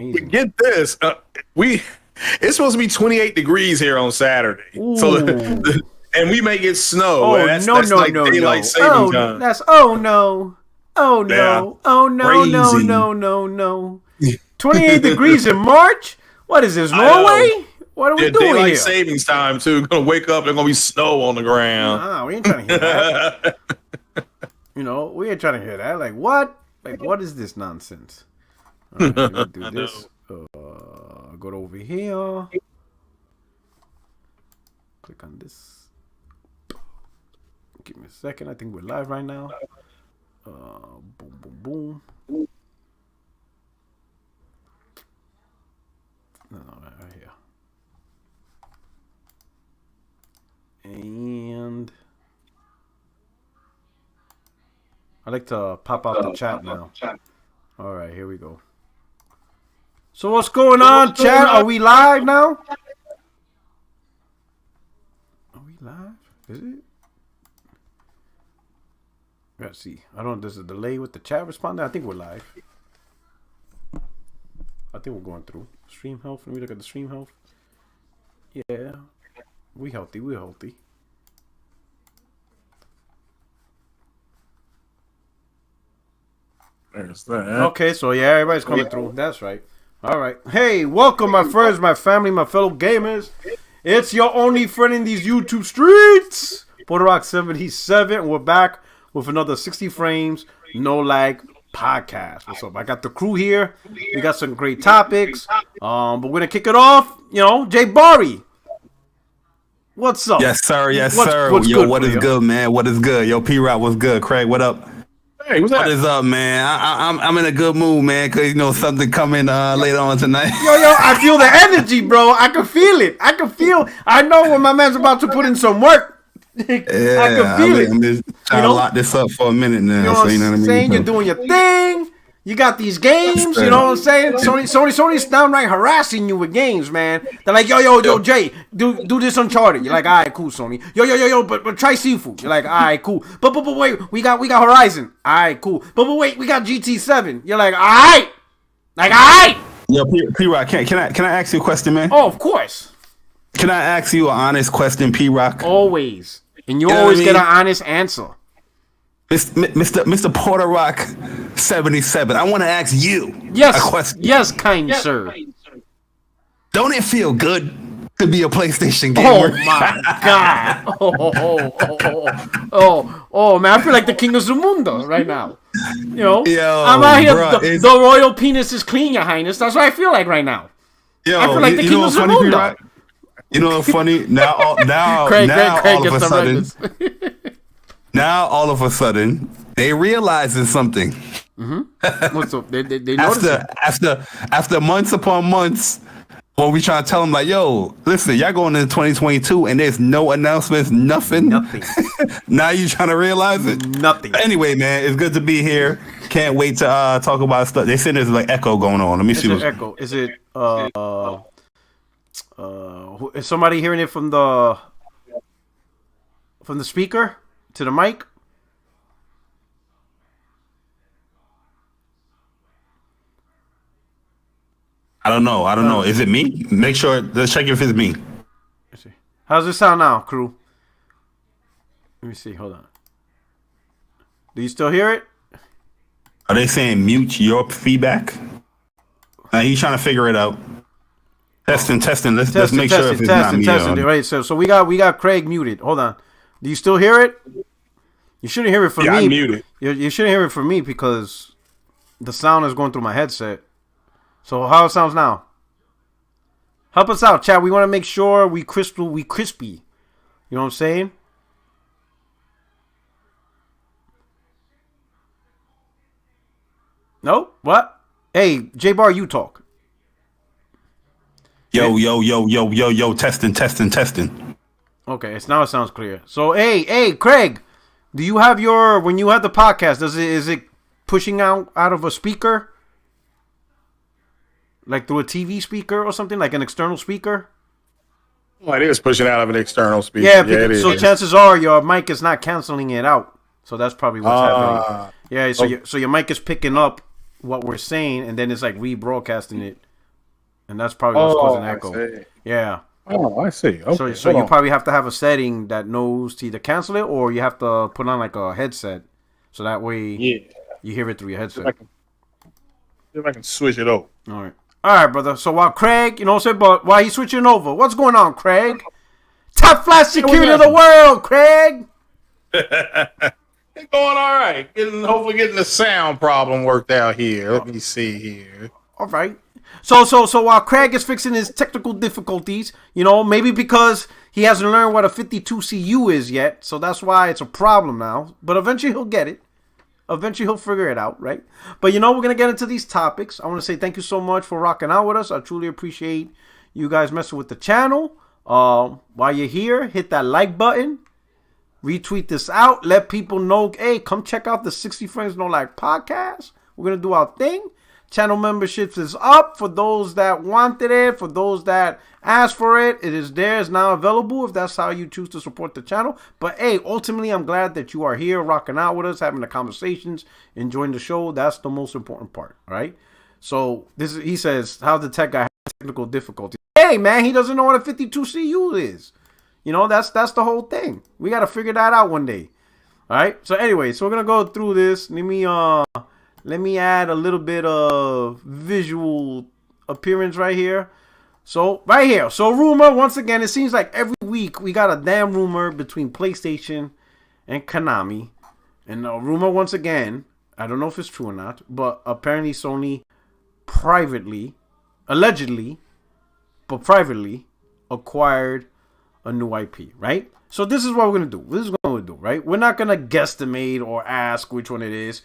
Easy. Get this. It's supposed to be 28 degrees here on Saturday. Ooh. So and we may get snow. Oh, that's no, like daylight saving time. That's no. Oh no. Yeah. Oh no, Crazy. no. 28 degrees in March? What is this, Norway? What are we doing daylight here? savings time too. Gonna wake up, there's gonna be snow on the ground. Nah, we ain't trying to hear that. We ain't trying to hear that. Like what? Like what is this nonsense? All right, let me do this. Go to over here. Click on this. Give me a second. I think we're live right now. Boom. No, right here. And I like to pop out the chat now. All right, here we go. So what's going on, chat? Are we live now? Are we live? Is it? Let's see. I don't know. There's a delay with the chat responding. I think we're live. I think we're going through. Stream health. Let me look at the stream health. Yeah. We healthy. We're healthy. There's that. Okay, so yeah, everybody's coming through. That's right. All right. Hey, welcome, my friends, my family, my fellow gamers. It's your only friend in these YouTube streets, Puerto77. We're back with another 60 frames, no lag podcast. What's up? I got the crew here. We got some great topics. But we're gonna kick it off. Jay Barry. What's up? Yes, sir. Yes, sir. Yo, what is good, man? What is good? Yo, P-Rock, what's good? Craig, what up? Hey, what's that? What is up, man? I'm in a good mood, man, because something coming later on tonight. Yo, I feel the energy, bro. I can feel it. I know when my man's about to put in some work. Yeah, I can feel it. I'm just trying to lock this up for a minute now. You know what I'm saying? You're doing your thing. You got these games. You know what I'm saying? Sony's downright harassing you with games, man. They're like, yo, Jay, do this Uncharted. You're like, all right, cool, Sony. Yo, but try Seafood. You're like, all right, cool. But wait, we got Horizon. All right, cool. But wait, we got GT7. You're like, all right. Like, all right. Yo, P-Rock, can I ask you a question, man? Oh, of course. Can I ask you an honest question, P-Rock? Always. And you always get an honest answer. Mr. Porter Rock 77, I want to ask you a question. Yes, kind sir. Don't it feel good to be a PlayStation Oh gamer? my god. Oh, man, I feel like the king of Zumundo right now. Yo, I'm out here. Bro, the royal penis is clean, your highness. That's what I feel like right now. I feel like the king of Zumundo. You know what's funny? Now Craig all of a sudden, now all of a sudden, they realizing something. Mm-hmm. What's up? They after months upon months, when we try to tell them like, yo, listen, y'all going into 2022 and there's no announcements, nothing. Now you trying to realize it? Nothing. Anyway, man, it's good to be here. Can't wait to talk about stuff. They said there's like echo going on. Let me see what's echo. Is it is somebody hearing it from the speaker to the mic? I don't know. Is it me? Make sure. Let's check if it's me. Let's see. How's it sound now, crew? Let me see. Hold on. Do you still hear it? Are they saying mute your feedback? He's trying to figure it out. Testing. Let's make sure if it's not me. Right. So we got Craig muted. Hold on. Do you still hear it? You shouldn't hear it from me. I'm muted. You shouldn't hear it from me because the sound is going through my headset. So how it sounds now? Help us out, chat. We want to make sure we crispy. You know what I'm saying? No? What? Hey, J-Bar, you talk. Yo, testing. Okay, now it sounds clear. So, hey, Craig, do you have when you have the podcast, is it pushing out of a speaker? Like through a TV speaker or something, like an external speaker? Oh, it is pushing out of an external speaker. Yeah, so chances are your mic is not canceling it out. So that's probably what's happening. Yeah, so your mic is picking up what we're saying, and then it's like rebroadcasting it and that's probably what's causing echo. See. Yeah. Oh, I see. Okay. So you probably have to have a setting that knows to either cancel it or you have to put on like a headset, so that way you hear it through your headset. See if I can switch it over. All right, brother. So while Craig, you know what I'm saying, but while he's switching over, what's going on, Craig? Top flash security of the world, Craig. It's going all right. Hopefully getting the sound problem worked out here. Let me see here. All right. So while Craig is fixing his technical difficulties, you know, maybe because he hasn't learned what a 52 CU is yet, so that's why it's a problem now. But eventually he'll get it. Eventually he'll figure it out, right? But you know, we're gonna get into these topics. I want to say thank you so much for rocking out with us. I truly appreciate you guys messing with the channel. While you're here, hit that like button. Retweet this out. Let people know, hey, come check out the 60 Frames No Lag podcast. We're gonna do our thing. Channel memberships is up for those that wanted it, for those that asked for it. It is there, it's now available if that's how you choose to support the channel. But hey, ultimately, I'm glad that you are here rocking out with us, having the conversations, enjoying the show. That's the most important part, all right? So he says, how's the tech guy have technical difficulty? Hey, man, he doesn't know what a 52 CU is. You know, that's the whole thing. We got to figure that out one day. All right? So anyway, so we're going to go through this. Let me add a little bit of visual appearance right here. So, right here. So, rumor, once again, it seems like every week we got a damn rumor between PlayStation and Konami. And a rumor, once again, I don't know if it's true or not, but apparently Sony allegedly acquired a new IP, right? So, this is what we're going to do. This is what we're going to do, right? We're not going to guesstimate or ask which one it is.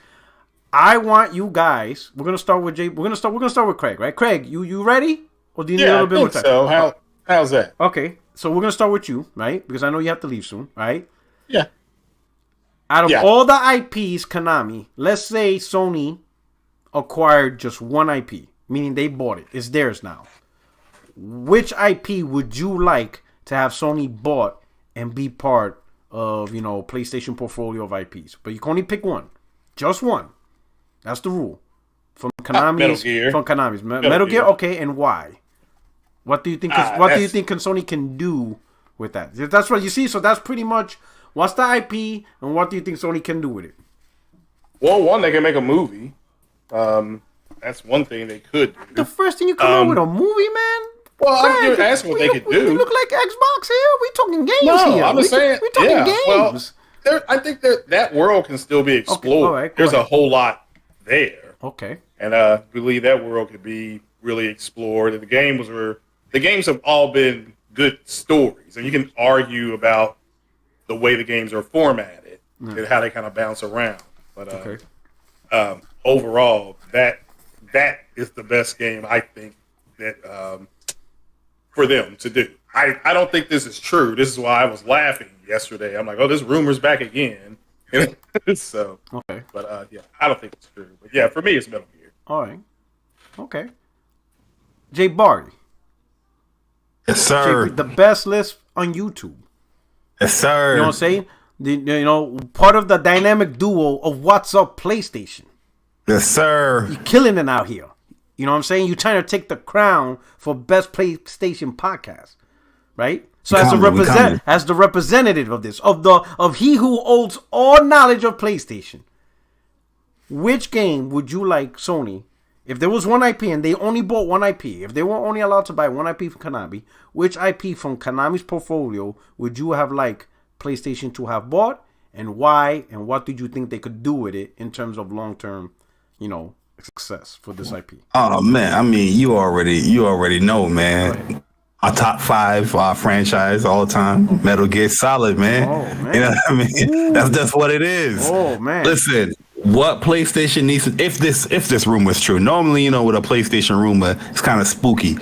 I want you guys. We're gonna start with Jay. We're gonna start with Craig, right? Craig, you ready? Or do you need a little bit more time? So how's that? Okay, so we're gonna start with you, right? Because I know you have to leave soon, right? Yeah. Out of all the IPs, Konami, let's say Sony acquired just one IP, meaning they bought it. It's theirs now. Which IP would you like to have Sony bought and be part of, you know, PlayStation portfolio of IPs? But you can only pick one, just one. That's the rule. From Konami's. Metal Gear. From Konami's. Metal Gear. Okay, and why? What do you think? Do you think Sony can do with that? That's what you see. So that's pretty much what's the IP and what do you think Sony can do with it? Well, one, they can make a movie. That's one thing they could do. The first thing you come up with a movie, man. Well, I'm asking what they could do. We look like Xbox here. We talking games here. I'm just saying. We talking games. Well, I think that world can still be explored. Okay, right, there's a whole lot there. Okay. And I believe that world could be really explored. And the games have all been good stories. And you can argue about the way the games are formatted and how they kind of bounce around. But overall, that is the best game I think that for them to do. I don't think this is true. This is why I was laughing yesterday. I'm like, oh, this rumor's back again. So, okay. But yeah, I don't think it's true. But yeah, for me, it's Metal Gear. All right. Okay. Jay Barty. Yes, sir. The best list on YouTube. Yes, sir. You know what I'm saying? Part of the dynamic duo of What's Up PlayStation. Yes, sir. You're killing it out here. You know what I'm saying? You're trying to take the crown for best PlayStation podcast, right? So as the representative of this, of he who holds all knowledge of PlayStation, which game would you like Sony, if there was one IP and they only bought one IP, if they were only allowed to buy one IP from Konami, which IP from Konami's portfolio would you have liked PlayStation to have bought, and why, and what did you think they could do with it in terms of long-term, success for this IP? Oh man, I mean, you already know, man. Our top 5 franchise all time, Metal Gear Solid, man. Oh, man. You know what I mean? Ooh. That's just what it is. Oh man. Listen, what PlayStation needs to, if this rumor is true. Normally, with a PlayStation rumor, it's kind of spooky.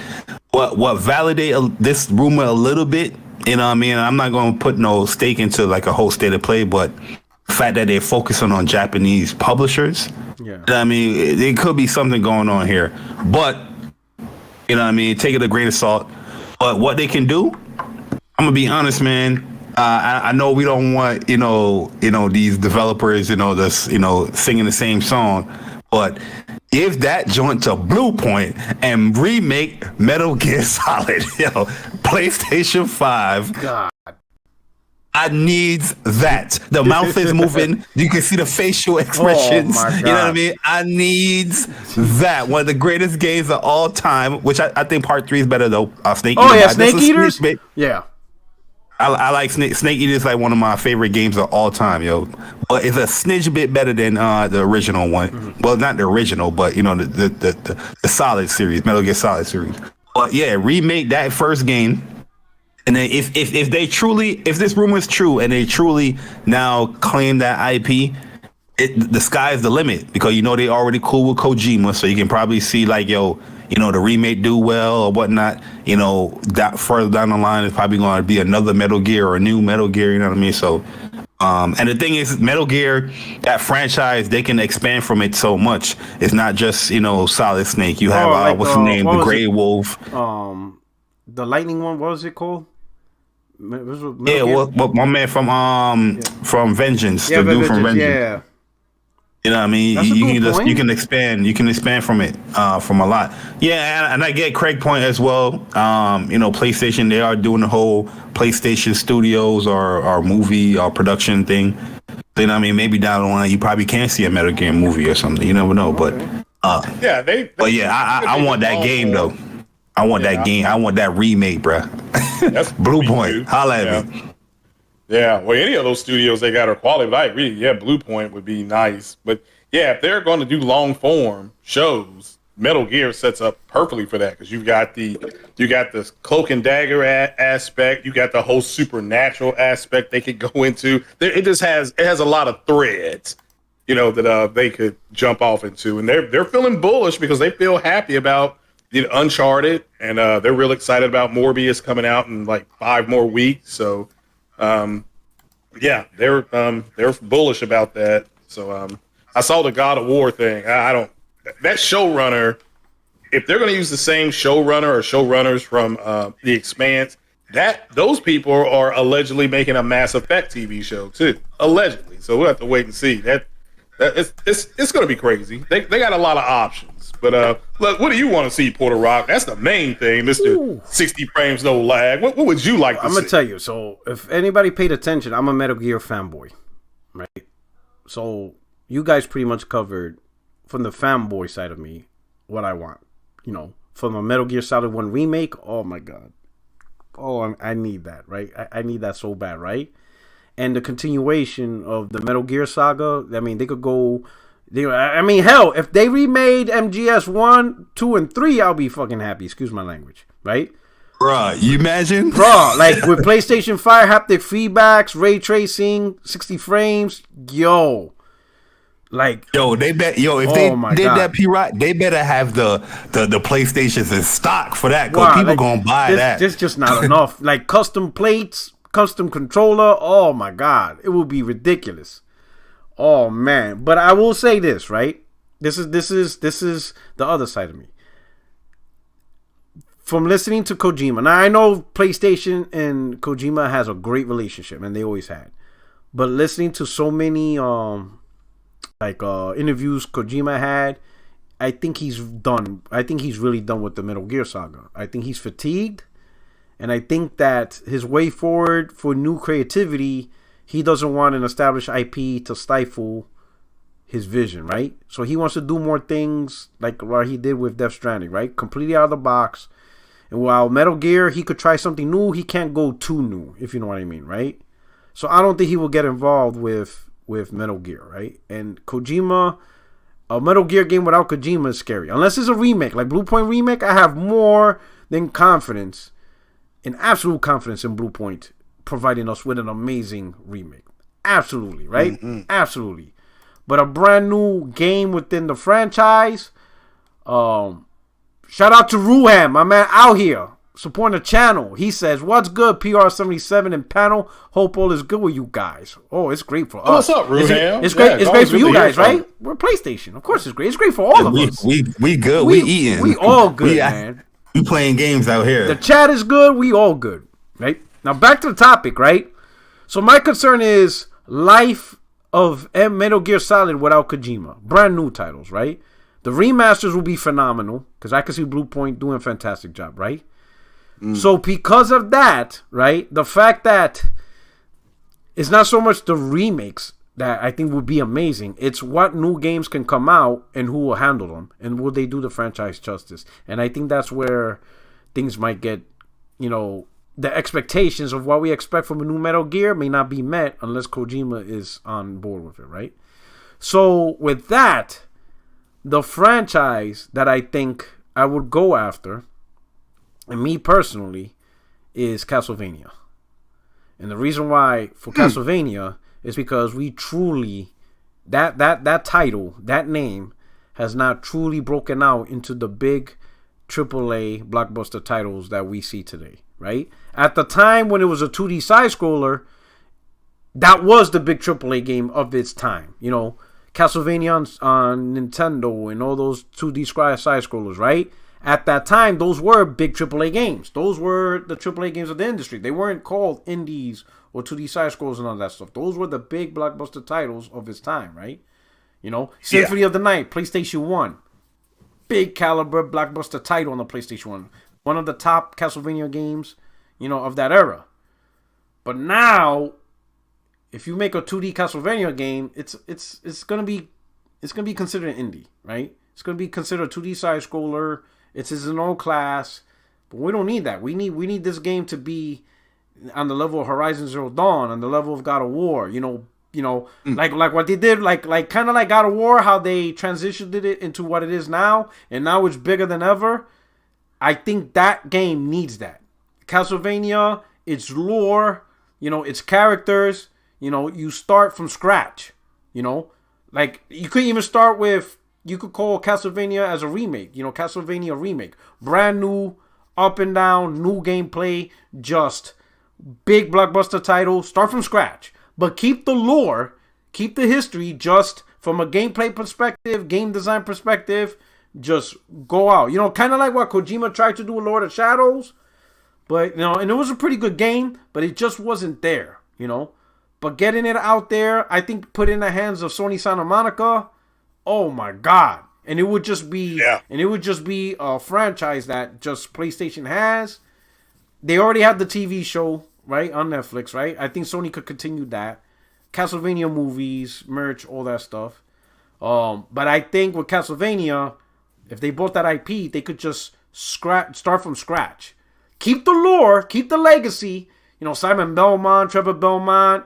What validate this rumor a little bit, you know what I mean? I'm not going to put no stake into like a whole state of play, but the fact that they're focusing on Japanese publishers, I mean, it could be something going on here. But, you know what I mean? Take it a grain of salt. But what they can do, I'm gonna be honest, man. I know we don't want these developers, singing the same song. But Give that joint to Blue Point and remake Metal Gear Solid. Yo, PlayStation 5. God. I needs that. The mouth is moving. You can see the facial expressions. Oh my God. You know what I mean? I needs that. One of the greatest games of all time, which I think part 3 is better though. Snake Oh Eater. yeah, Snake Eaters? Yeah. I like Snake Eater is like one of my favorite games of all time, yo. But it's a snidge bit better than the original one. Mm-hmm. Well, not the original, but you know the Solid series, Metal Gear Solid series. But yeah, remake that first game. And then if this rumor is true and they truly now claim that IP, the sky is the limit, because you know they already cool with Kojima, so you can probably see like, yo, you know, the remake do well or whatnot. You know, that further down the line is probably going to be another Metal Gear or a new Metal Gear. You know what I mean? So, and the thing is, Metal Gear, that franchise, they can expand from it so much. It's not just, you know, Solid Snake. You have like, what's the name, the Grey Wolf. The lightning one. What was it called? Yeah, well, my man from Vengeance, the dude from Vengeance. Yeah. You know what I mean? You can expand from it, from a lot. Yeah, and I get Craig point as well. You know, PlayStation, they are doing the whole PlayStation Studios or movie or production thing. You know what I mean? Maybe down the line you probably can see a Metal Gear movie or something. You never know, but I want that game though. I want that game. I want that remake, bruh. That's Blue Point. Holla at me. Yeah, well, any of those studios they got are quality, but I agree. Yeah, Blue Point would be nice. But yeah, if they're going to do long form shows, Metal Gear sets up perfectly for that, because you got the cloak and dagger aspect, you got the whole supernatural aspect they could go into. It has a lot of threads, you know, that they could jump off into, and they're feeling bullish because they feel happy about Uncharted, and they're real excited about Morbius coming out in like 5 more weeks. So, yeah, they're bullish about that. So, I saw the God of War thing. I don't. That showrunner, if they're going to use the same showrunner or showrunners from The Expanse, those people are allegedly making a Mass Effect TV show too, allegedly. So we'll have to wait and see. It's going to be crazy. They got a lot of options. But look, what do you want to see, Porter Rock? That's the main thing, Mr. 60 frames, no lag. What would you like to see? I'm going to tell you. So if anybody paid attention, I'm a Metal Gear fanboy, right? So you guys pretty much covered, from the fanboy side of me, what I want. You know, from a Metal Gear Solid 1 remake, oh my God. Oh, I need that, right? I need that so bad, right? And the continuation of the Metal Gear saga, I mean, they could go... I mean, hell, if they remade MGS 1, 2, and 3, I'll be fucking happy. Excuse my language, right? Bruh, you imagine? Bruh, like with PlayStation 5, haptic feedbacks, ray tracing, 60 frames, yo. Like, if they did that, P-Rock, they better have the PlayStations in stock for that, because people gonna buy that. This just not enough. Like custom plates, custom controller, oh my God. It will be ridiculous. Oh man, but I will say this, right? This is the other side of me. From listening to Kojima, now I know PlayStation and Kojima has a great relationship, and they always had. But listening to so many interviews Kojima had, I think he's done. I think he's really done with the Metal Gear saga. I think he's fatigued, and I think that his way forward for new creativity, he doesn't want an established IP to stifle his vision, right? So he wants to do more things like what he did with Death Stranding, right? Completely out of the box. And while Metal Gear, he could try something new, he can't go too new, if you know what I mean, right? So I don't think he will get involved with Metal Gear, right? And Kojima, a Metal Gear game without Kojima is scary. Unless it's a remake, like Blue Point remake, I have more than confidence, absolute confidence in Blue Point providing us with an amazing remake. Absolutely, right? Mm-hmm. Absolutely. But a brand new game within the franchise. Shout out to Ruham, my man out here, supporting the channel. He says, "What's good, PR77 and panel? Hope all is good with you guys." Oh, it's great for us. What's up, Ruham? It's great. It's great for you guys, right? We're PlayStation. Of course, it's great. It's great for all of us. We good. We eating. We all good, man. We playing games out here. The chat is good. We all good, right? Now back to the topic, right? So my concern is life of Metal Gear Solid without Kojima. Brand new titles, right? The remasters will be phenomenal because I can see Blue Point doing a fantastic job, right? So because of that, right, the fact that it's not so much the remakes that I think would be amazing. It's what new games can come out and who will handle them and will they do the franchise justice. And I think that's where things might get, the expectations of what we expect from a new Metal Gear may not be met unless Kojima is on board with it, right? So with that, the franchise that I think I would go after, and me personally, is Castlevania. And the reason why for Castlevania is because we truly, that title, that name, has not truly broken out into the big AAA blockbuster titles that we see today, right? At the time when it was a 2D side-scroller, that was the big AAA game of its time. Castlevania on Nintendo and all those 2D side-scrollers, right? At that time, those were big AAA games. Those were the AAA games of the industry. They weren't called indies or 2D side-scrolls and all that stuff. Those were the big blockbuster titles of its time, right? Symphony of the Night, PlayStation 1. Big caliber blockbuster title on the PlayStation 1. One of the top Castlevania games, of that era. But now, if you make a 2D Castlevania game, it's gonna be considered an indie, right? It's gonna be considered a 2D side-scroller. It's its own class, but we don't need that. We need this game to be on the level of Horizon Zero Dawn, on the level of God of War. Like what they did, like kind of like God of War, how they transitioned it into what it is now, and now it's bigger than ever. I think that game needs that. Castlevania, its lore, its characters. You start from scratch. Like you could even start with. You could call Castlevania as a remake. Castlevania remake. Brand new, up and down, new gameplay, just big blockbuster title. Start from scratch. But keep the lore, keep the history, just from a gameplay perspective, game design perspective, just go out. Kind of like what Kojima tried to do with Lord of Shadows. But, and it was a pretty good game, but it just wasn't there, But getting it out there, I think put in the hands of Sony Santa Monica. Oh my God. And it would just be a franchise that just PlayStation has. They already have the TV show, right, on Netflix, right? I think Sony could continue that. Castlevania movies, merch, all that stuff. But I think with Castlevania, if they bought that IP, they could just start from scratch. Keep the lore, keep the legacy. Simon Belmont, Trevor Belmont,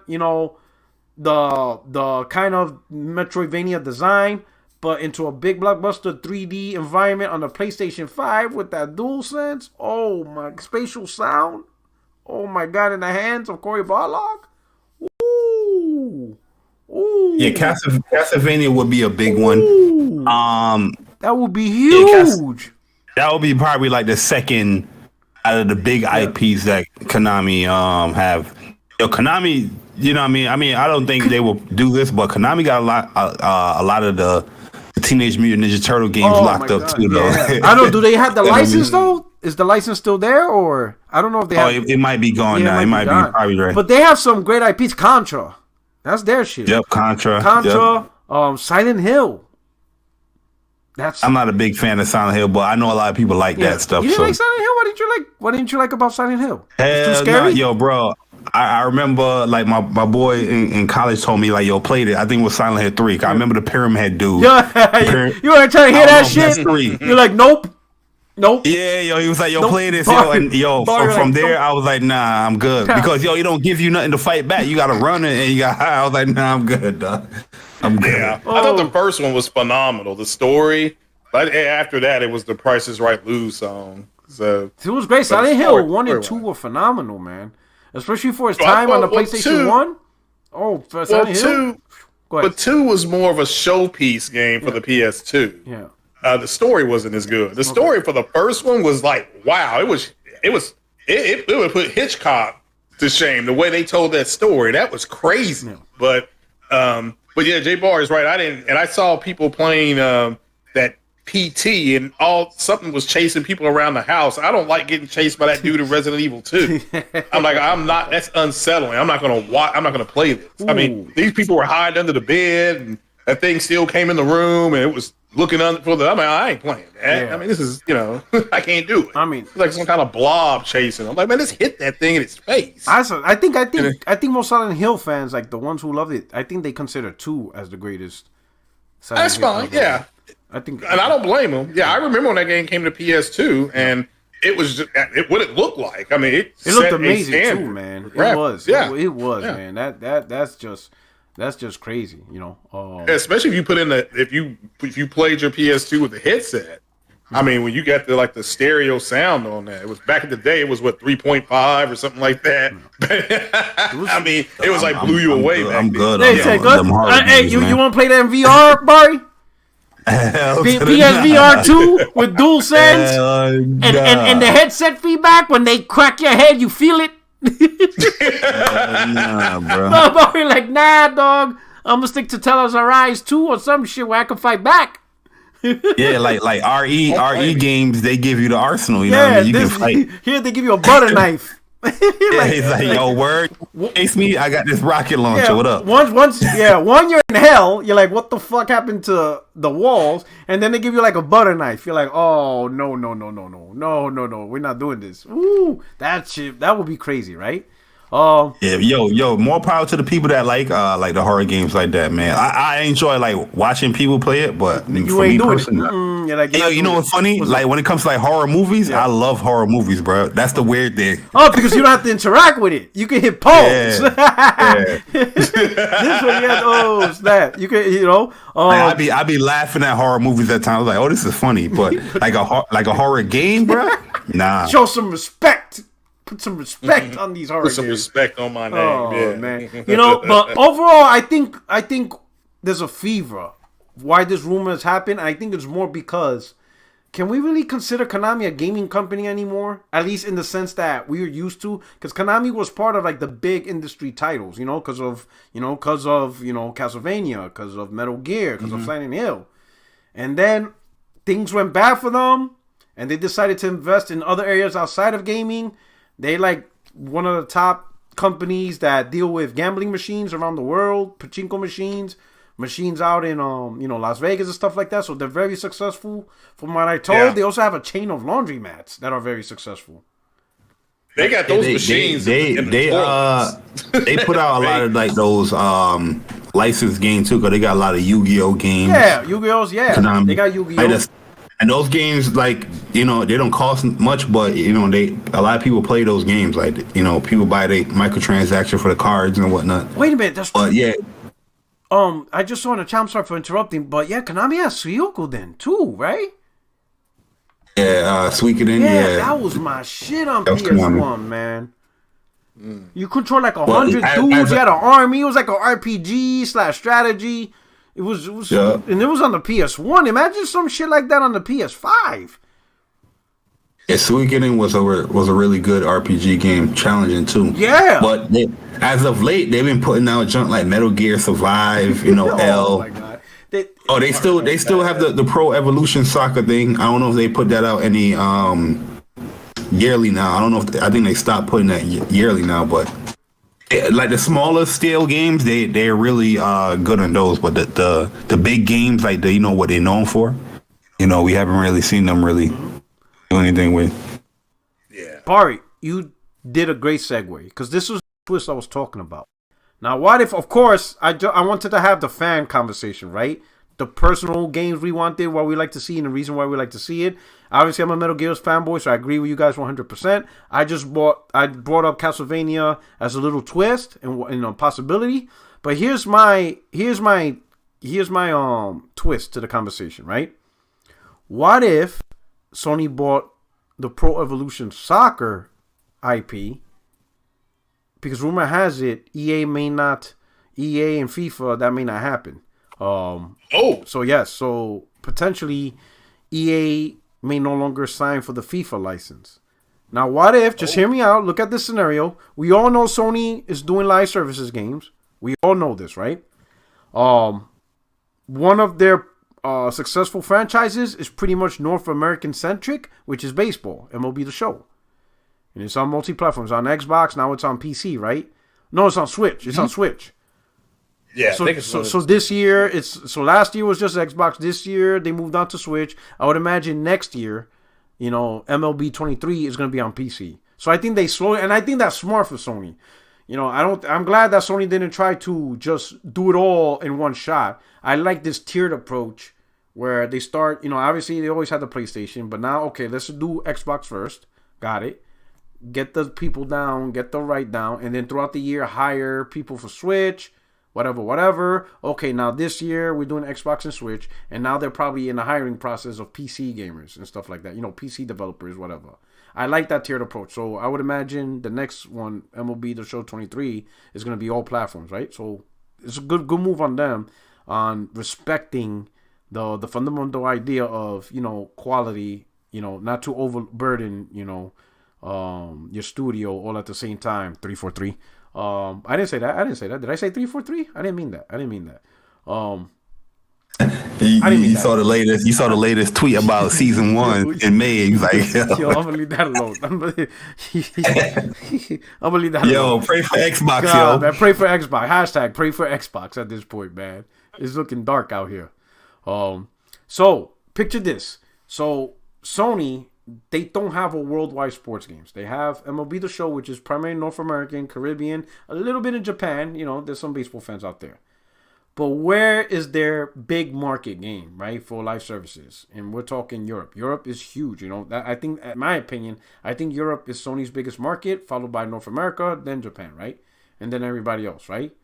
the kind of Metroidvania design, but into a big blockbuster 3D environment on the PlayStation 5 with that DualSense. Oh my, spatial sound. Oh my God, in the hands of Cory Barlog. Ooh. Yeah, Castlevania would be a big one. That would be huge. That would be probably like the second out of the big IPs that Konami have. Konami, what I mean? I don't think they will do this, but Konami got a lot of the Teenage Mutant Ninja Turtle games locked up too, though. Yeah. I don't. Do they have the license though? Is the license still there, or I don't know if they have? It might be gone now. It might be probably right. But they have some great IPs. Contra, that's their shit. Yep, Contra. Yep. Silent Hill. I'm not a big fan of Silent Hill, but I know a lot of people like that stuff. You didn't like Silent Hill? What didn't you like about Silent Hill? It's too scary? Yo, bro. I remember, like, my boy in college told me, like, yo, played it. I think it was Silent Hill 3. I remember the Pyramid dude. You weren't trying to hear that shit? You're like, nope. Yeah, yo, he was like, yo, play this, yo. And, from there, I was like, nah, I'm good. Because, yo, it don't give you nothing to fight back. You got to run it, and you got high. I was like, nah, I'm good, dog. I'm good. Yeah, I thought the first one was phenomenal. The story. But after that, it was the Price is Right Lose song. So it was great. Silent Hill 1 and 2 were phenomenal, man. Especially for its time on the PlayStation 1. Oh, for Silent Hill. But 2 was more of a showpiece game for the PS2. Yeah. The story wasn't as good. The story for the first one was like, wow, it would put Hitchcock to shame the way they told that story. That was crazy. Yeah. But yeah, Jay Barr is right. I saw people playing that PT and something was chasing people around the house. I don't like getting chased by that dude in Resident Evil 2. That's unsettling. I'm not gonna play this. Ooh. I mean, these people were hiding under the bed and that thing still came in the room and it was looking under for the. I mean, I ain't playing that. Yeah. I mean, this is I can't do it. I mean, it's like some kind of blob chasing. I'm like, man, let's hit that thing in its face. I think most Silent Hill fans, like the ones who loved it, I think they consider 2 as the greatest. That's fine. Yeah, I think, and I don't blame them. Yeah, I remember when that game came to PS2, and it was just what it looked like. I mean, it looked amazing too, man. It was, yeah, it was, man. That's just crazy, especially if you put in if you played your PS2 with the headset. I mean, when you got the stereo sound on that, it was back in the day. It was 3.5 or something like that. I mean, it was like blew you away. I'm good. Hey, you want to play that in VR, Barry? PSVR 2 with DualSense and the headset feedback. When they crack your head, you feel it. Nah, bro. No, Barry, like, nah, dog. I'm gonna stick to Tellers Arise 2 or some shit where I can fight back. Yeah, like RE games, they give you the arsenal. You know what I mean? You can fight. Here they give you a butter knife. He's like, yo, word, chase me. I got this rocket launcher. Yeah, what up? Once you're in hell, you're like, what the fuck happened to the walls? And then they give you like a butter knife. You're like, oh no, we're not doing this. Ooh, that shit, that would be crazy, right? Yeah, yo, more power to the people that like the horror games like that, man. I enjoy like watching people play it, but you for ain't me doing personally, it. Hey, you know what's funny? Like when it comes to like horror movies, I love horror movies, bro. That's the weird thing. Oh, because you don't have to interact with it. You can hit pause. Yeah. This one, oh snap! You can, like, I be laughing at horror movies at times. Like, oh, this is funny, but like a horror game, bro. Nah. Show some respect. Put some respect on these horror games. Put some respect on my name. Oh, man. But overall, I think there's a fever. Why this rumor has happened, I think it's more because, can we really consider Konami a gaming company anymore? At least in the sense that we were used to, because Konami was part of like the big industry titles, because of Castlevania, because of Metal Gear, because of Silent Hill, and then things went bad for them, and they decided to invest in other areas outside of gaming. They like one of the top companies that deal with gambling machines around the world, pachinko machines out in Las Vegas and stuff like that. So they're very successful. From what I told, they also have a chain of laundromats that are very successful. They got those machines. They put out a lot of like those licensed games too, because they got a lot of Yu-Gi-Oh games. Yeah, Yu-Gi-Oh's. Yeah, they got Yu-Gi-Oh. And those games, like, they don't cost much, but, a lot of people play those games. Like, people buy the microtransaction for the cards and whatnot. Wait a minute, that's true. But, yeah. I just saw in the chat, I'm sorry for interrupting, but yeah, Konami has Suyoku then, too, right? Yeah, Suikoden, yeah. That was my shit on PS1, man. You control like 100 dudes, you had an army, it was like an RPG/strategy. It was and it was on the PS1. Imagine some shit like that on the PS5. Yeah, Suikoden was a really good RPG game, challenging too. Yeah. But as of late, they've been putting out junk like Metal Gear Survive, Oh L. my god. They still have the Pro Evolution Soccer thing. I don't know if they put that out any yearly now. I don't know I think they stopped putting that yearly now, but like the smaller scale games, they're really good on those. But the big games, like what they're known for, we haven't really seen them really do anything with. Yeah, Barry, you did a great segue because this was the twist I was talking about. Now, what if, of course, I wanted to have the fan conversation, right? The personal games we wanted, what we like to see, and the reason why we like to see it. Obviously, I'm a Metal Gear fanboy, so I agree with you guys 100%. I brought up Castlevania as a little twist and a possibility. But here's my twist to the conversation, right? What if Sony bought the Pro Evolution Soccer IP? Because rumor has it, EA and FIFA, that may not happen. So potentially EA may no longer sign for the FIFA license. Now, what if, just hear me out, look at this scenario. We all know Sony is doing live services games. We all know this, right? One of their successful franchises is pretty much North American centric, which is baseball, MLB The Show. And it's on multi-platforms. On Xbox, now it's on PC, right? No, it's on Switch. It's on Switch. Yeah. So this year so last year was just Xbox. This year they moved on to Switch. I would imagine next year, MLB 23 is going to be on PC. So I think they slowly, and I think that's smart for Sony. I'm glad that Sony didn't try to just do it all in one shot. I like this tiered approach where they start, obviously they always had the PlayStation, but now, okay, let's do Xbox first. Got it. Get the people down, get the right down, and then throughout the year, hire people for Switch, whatever. Okay, now this year we're doing Xbox and Switch, and now they're probably in the hiring process of PC gamers and stuff like that, PC developers, whatever. I like that tiered approach. So I would imagine the next one, MLB The Show 23, is going to be all platforms, right? So it's a good move on them on respecting the fundamental idea of, quality, not to overburden, your studio all at the same time. 343. I didn't say that. Did I say 343? I didn't mean that. You saw the latest tweet about season 1 in May. He's like, yo, I'm gonna leave that alone. I'm gonna leave that alone. Yo, pray for Xbox, God, man, pray for Xbox. Hashtag pray for Xbox at this point, man. It's looking dark out here. So picture this. So Sony, they don't have a worldwide sports games. They have MLB The Show, which is primarily North American, Caribbean, a little bit in Japan. There's some baseball fans out there. But where is their big market game, right, for live services? And we're talking Europe. Europe is huge. I think, in my opinion, Europe is Sony's biggest market, followed by North America, then Japan, right? And then everybody else, right?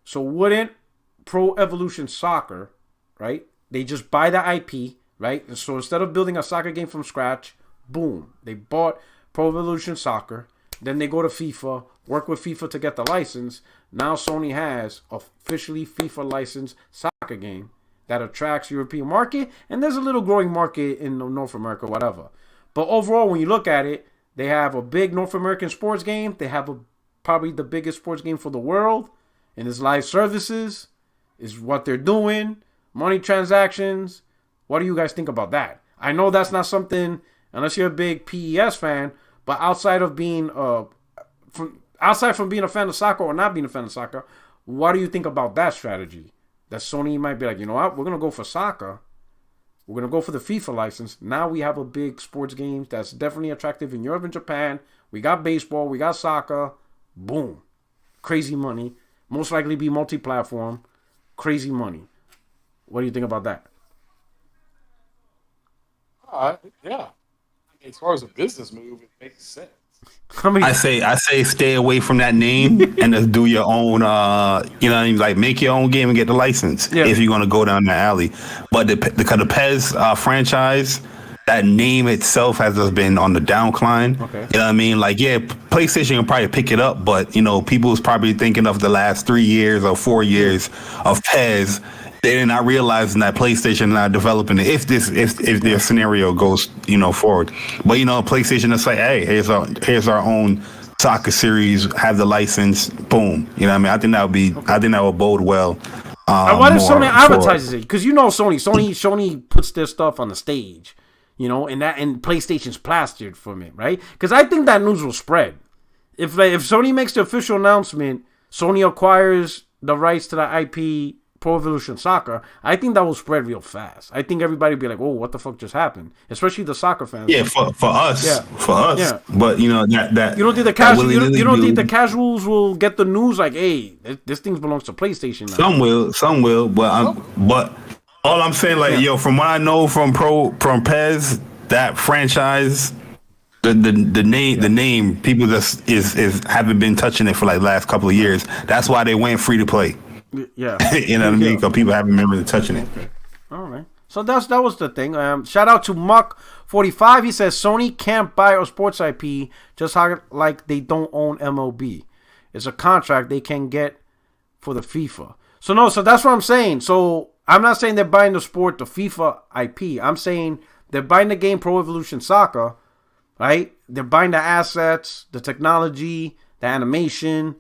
So wouldn't Pro Evolution Soccer, right? They just buy the IP, right? And so instead of building a soccer game from scratch, boom, they bought Pro Evolution Soccer. Then they go to FIFA, work with FIFA to get the license. Now Sony has officially FIFA licensed soccer game that attracts European market, and there's a little growing market in North America, whatever. But overall, when you look at it, they have a big North American sports game. They have probably the biggest sports game for the world, and it's live services is what they're doing, money transactions. What do you guys think about that? I know that's not something, unless you're a big PES fan, but outside of being from being a fan of soccer or not being a fan of soccer, what do you think about that strategy? That Sony might be like, you know what, we're going to go for soccer. We're going to go for the FIFA license. Now we have a big sports game that's definitely attractive in Europe and Japan. We got baseball. We got soccer. Boom. Crazy money. Most likely be multi-platform. Crazy money. What do you think about that? Yeah. As far as a business move, it makes sense. I say stay away from that name and just do your own like make your own game and get the license if you're gonna go down the alley. But because the PES franchise, that name itself has just been on the downcline. Okay. You know what I mean? Like, yeah, PlayStation can probably pick it up, but people's probably thinking of the last 3 years or 4 years of PES. They're not realizing that PlayStation not developing it if their scenario goes forward. But PlayStation is like, hey, here's our own soccer series, have the license, boom. You know what I mean? I think that would bode well. Why does Sony advertises it? Because Sony puts their stuff on the stage, and PlayStation's plastered from it, right? Because I think that news will spread. If Sony makes the official announcement, Sony acquires the rights to the IP. Pro Evolution Soccer, I think that will spread real fast. I think everybody will be like, oh, what the fuck just happened? Especially the soccer fans. Yeah, for us. Yeah. For us. Yeah. But, that... You don't think the casuals will get the news like, hey, this thing belongs to PlayStation now? Some will. But all I'm saying, from what I know from PES, that franchise... The name, people just haven't been touching it for last couple of years. That's why they went free to play. Yeah, you know what I mean? Because people haven't been really touching it. Okay. All right. So that was the thing. Shout out to Muck45. He says Sony can't buy a sports IP just like they don't own MLB. It's a contract they can get for the FIFA. So that's what I'm saying. So I'm not saying they're buying the FIFA IP. I'm saying they're buying the game Pro Evolution Soccer, right? They're buying the assets, the technology, the animation.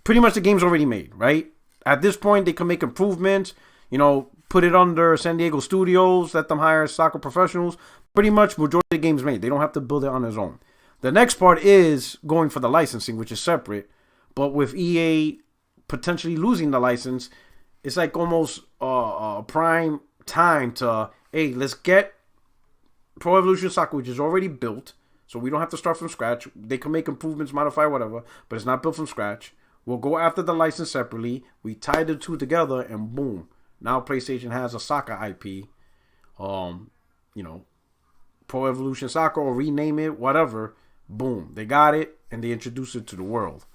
Pretty much the game's already made, right? At this point, they can make improvements, put it under San Diego Studios, let them hire soccer professionals. Pretty much, majority of the game's made. They don't have to build it on their own. The next part is going for the licensing, which is separate. But with EA potentially losing the license, it's like almost prime time to, hey, let's get Pro Evolution Soccer, which is already built, so we don't have to start from scratch. They can make improvements, modify whatever, but it's not built from scratch. We'll go after the license separately. We tie the two together, and boom, now PlayStation has a soccer IP. Pro Evolution Soccer, or rename it, whatever. Boom, they got it, and they introduce it to the world.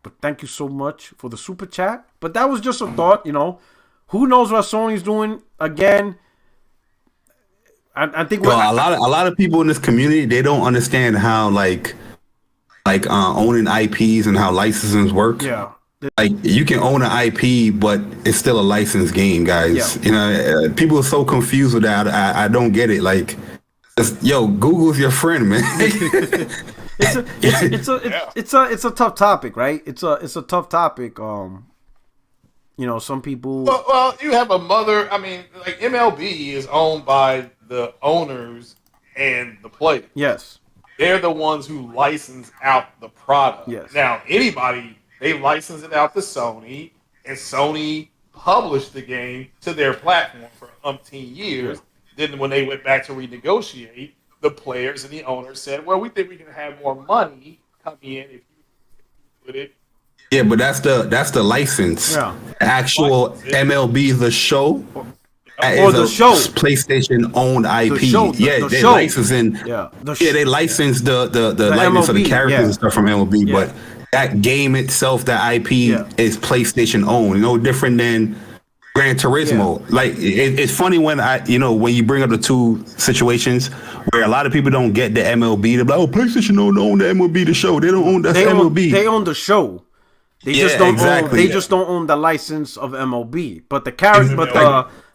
But thank you so much for the super chat. But that was just a thought, Who knows what Sony's doing again? I think a lot of people in this community, they don't understand how like owning IPs and how licensing work. Yeah. Like you can own an IP, but it's still a licensed game, guys. Yeah. People are so confused with that. I don't get it. Like, Google's your friend, man. It's a tough topic, right? It's a tough topic. Some people. Well, you have a mother. I mean, like MLB is owned by the owners and the players. Yes. They're the ones who license out the product. Yes. Now, they license it out to Sony, and Sony published the game to their platform for umpteen years. Yeah. Then when they went back to renegotiate, the players and the owners said, well, we think we can have more money come in if you put it. Yeah, but that's the license. Yeah. The actual MLB, the show. Or the show, PlayStation owned IP. They licensing. They license the likeness of the characters and stuff from MLB, but that game itself, that IP is PlayStation owned. No different than Gran Turismo. Yeah. Like it's funny when when you bring up the two situations where a lot of people don't get the MLB. They're like, oh, PlayStation don't own the MLB, the show. They don't own MLB. They own the show. They just don't own. They just don't own the license of MLB. But the character,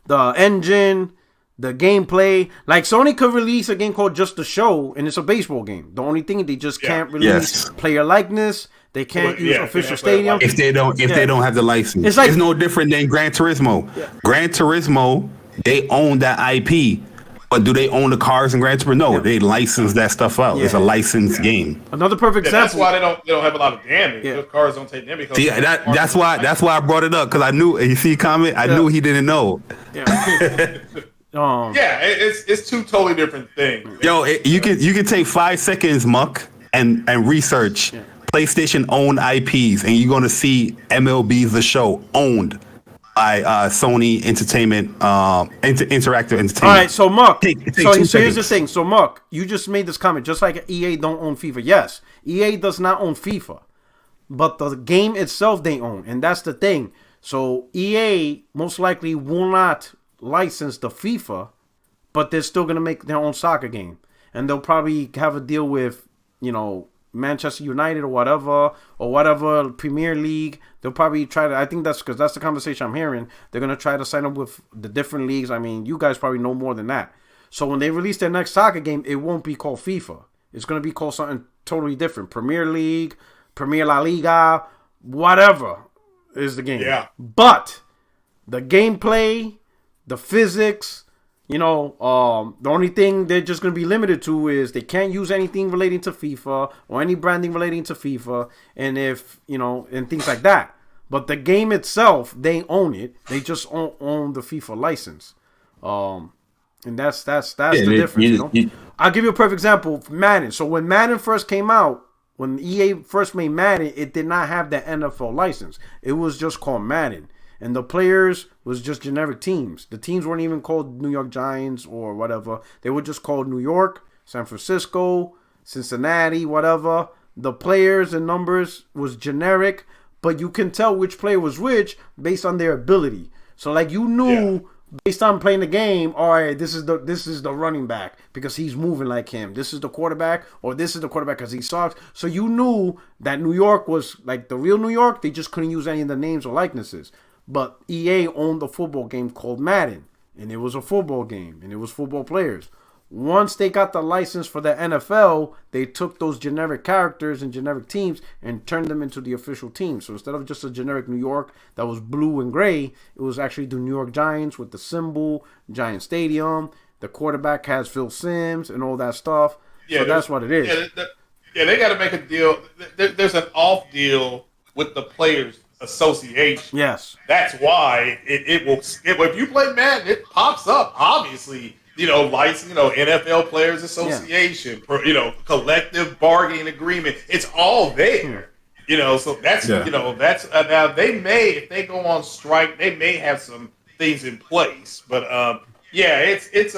the engine, the gameplay. Like Sony could release a game called Just the Show, and it's a baseball game. The only thing they just can't release player likeness. They can't use official stadium if they don't have the license. It's no different than Gran Turismo. Yeah. Gran Turismo, they own that IP, but do they own the cars in Gran Turismo? No, they license that stuff out. Yeah. It's a licensed game. Another perfect example. That's why they don't have a lot of damage. Yeah. Those cars don't take damage. See, that's why I brought it up, because I knew. You see, comment. I knew he didn't know. Yeah. It's two totally different things. Yo, you can take 5 seconds, Muck, and research. Yeah. PlayStation owned IPs, and you're going to see MLB The Show owned by Sony Entertainment, Interactive Entertainment. All right, so Mark, so here's the thing. So Mark, you just made this comment, just like EA don't own FIFA. Yes, EA does not own FIFA, but the game itself they own, and that's the thing. So EA most likely will not license the FIFA, but they're still going to make their own soccer game, and they'll probably have a deal with, Manchester United or whatever Premier League. They'll probably try to. I think that's because that's the conversation I'm hearing. They're gonna try to sign up with the different leagues. I mean, you guys probably know more than that. So when they release their next soccer game, it won't be called FIFA. It's gonna be called something totally different. Premier League, Premier La Liga, whatever is the game. Yeah. But the gameplay, the physics. The only thing they're just going to be limited to is they can't use anything relating to FIFA or any branding relating to FIFA, and and things like that. But the game itself, they own it. They just own the FIFA license. And that's the difference. I'll give you a perfect example. Madden. So when Madden first came out, when EA first made Madden, it did not have the NFL license. It was just called Madden. And the players was just generic teams. The teams weren't even called New York Giants or whatever. They were just called New York, San Francisco, Cincinnati, whatever. The players and numbers was generic, but you can tell which player was which based on their ability. So like you knew based on playing the game, all right, this is the running back because he's moving like him. This is the quarterback, or this is the quarterback because he soft. So you knew that New York was like the real New York. They just couldn't use any of the names or likenesses. But EA owned the football game called Madden, and it was a football game, and it was football players. Once they got the license for the NFL, they took those generic characters and generic teams and turned them into the official team. So instead of just a generic New York that was blue and gray, it was actually the New York Giants with the symbol, Giant Stadium. The quarterback has Phil Simms and all that stuff. Yeah, so that's what it is. Yeah, they got to make a deal. There's an off deal with the Players Association. Yes. That's why it will. If you play Madden, it pops up. Obviously, license. NFL Players Association. Collective bargaining agreement. It's all there. So that's that's now they may, if they go on strike, they may have some things in place, but it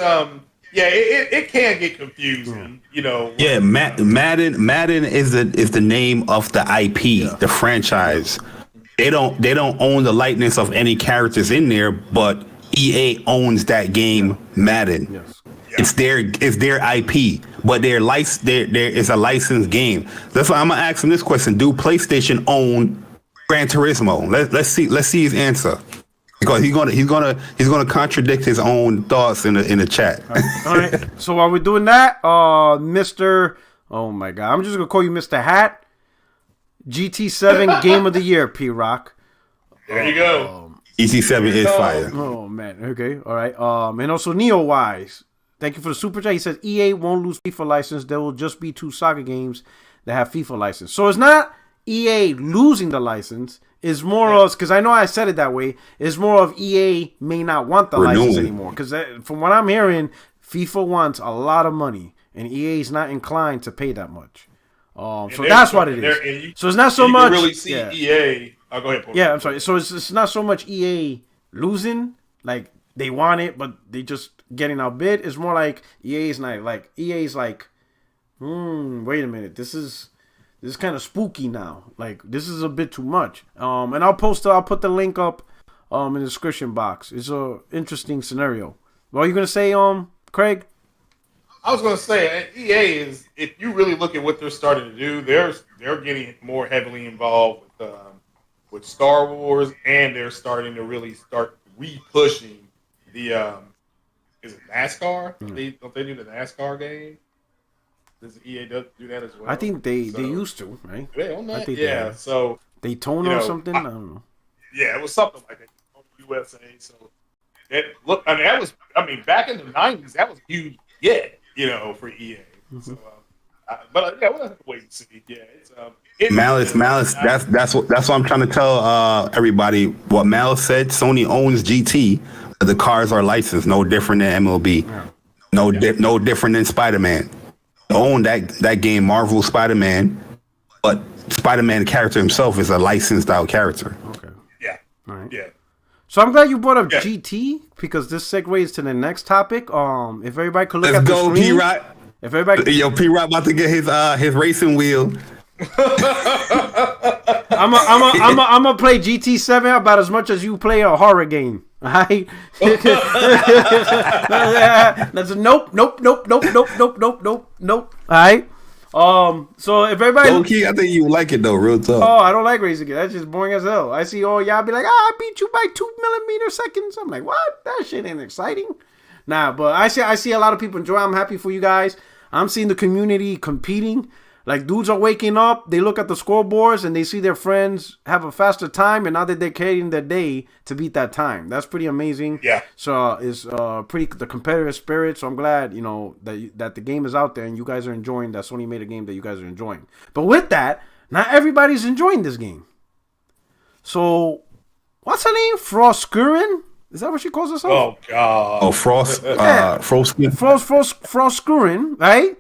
can get confusing, Yeah, Madden is the name of the IP, the franchise. They don't own the likeness of any characters in there, but EA owns that game, Madden. Yes. Yeah. It's their IP, but there is a licensed game. That's why I'm gonna ask him this question: do PlayStation own Gran Turismo? Let's see his answer. Because he's gonna contradict his own thoughts in the chat. All right. So while we're doing that, Mr. Oh my God, I'm just gonna call you Mr. Hat. GT7 Game of the Year, P Rock. There you go. GT7 is fire. Oh man. Okay. All right. And also Neo Wise. Thank you for the super chat. He says EA won't lose FIFA license. There will just be 2 soccer games that have FIFA license. So it's not EA losing the license. It's more of, because I know I said it that way, it's more of EA may not want the license anymore. Because from what I'm hearing, FIFA wants a lot of money, and EA is not inclined to pay that much. So that's what it is. So it's not so much. You can really see EA. Oh, go ahead, Paul. Yeah, I'm sorry. So it's not so much EA losing, like they want it, but they just getting outbid. It's more like EA's not like EA's like, wait a minute, this is kind of spooky now. Like, this is a bit too much. And I'll put the link up in the description box. It's a interesting scenario. What are you gonna say, Craig? I was gonna say EA is, if you really look at what they're starting to do, they're getting more heavily involved with Star Wars, and they're starting to really start re-pushing the is it NASCAR? Don't they do the NASCAR game? Does EA do that as well? I think they used to, right? They own that? I think yeah. So Daytona or something. I don't know. Yeah, it was something like that. USA. So back in the '90s, that was huge. Yeah, for EA. Mm-hmm. So, we'll have to wait and see. Yeah, it's Malice. That's what I'm trying to tell everybody. What Malice said. Sony owns GT. The cars are licensed. No different than MLB. Yeah. No different than Spider-Man. Own that game, Marvel Spider-Man, but Spider-Man character himself is a licensed out character. Okay. Yeah. All right. Yeah. So I'm glad you brought up GT, because this segues to the next topic. If everybody could look at the screen. P-Rock. If everybody, P-Rock about to get his racing wheel. I'm gonna play GT7 about as much as you play a horror game. Alright. That's a nope. Alright. So if everybody, okay, I think you like it though, real talk. Oh, I don't like racing games. That's just boring as hell. I see all y'all be like, I beat you by 2 millimeter seconds. I'm like, what? That shit ain't exciting. Nah, but I see a lot of people enjoy. I'm happy for you guys. I'm seeing the community competing. Like, dudes are waking up, they look at the scoreboards, and they see their friends have a faster time, and now they're dedicating their day to beat that time. That's pretty amazing. Yeah. So it's pretty the competitive spirit. So I'm glad, that the game is out there, and you guys are enjoying that Sony made a game that you guys are enjoying. But with that, not everybody's enjoying this game. So, what's her name? Froskurin? Is that what she calls herself? Oh God. Oh, Froskurin, right?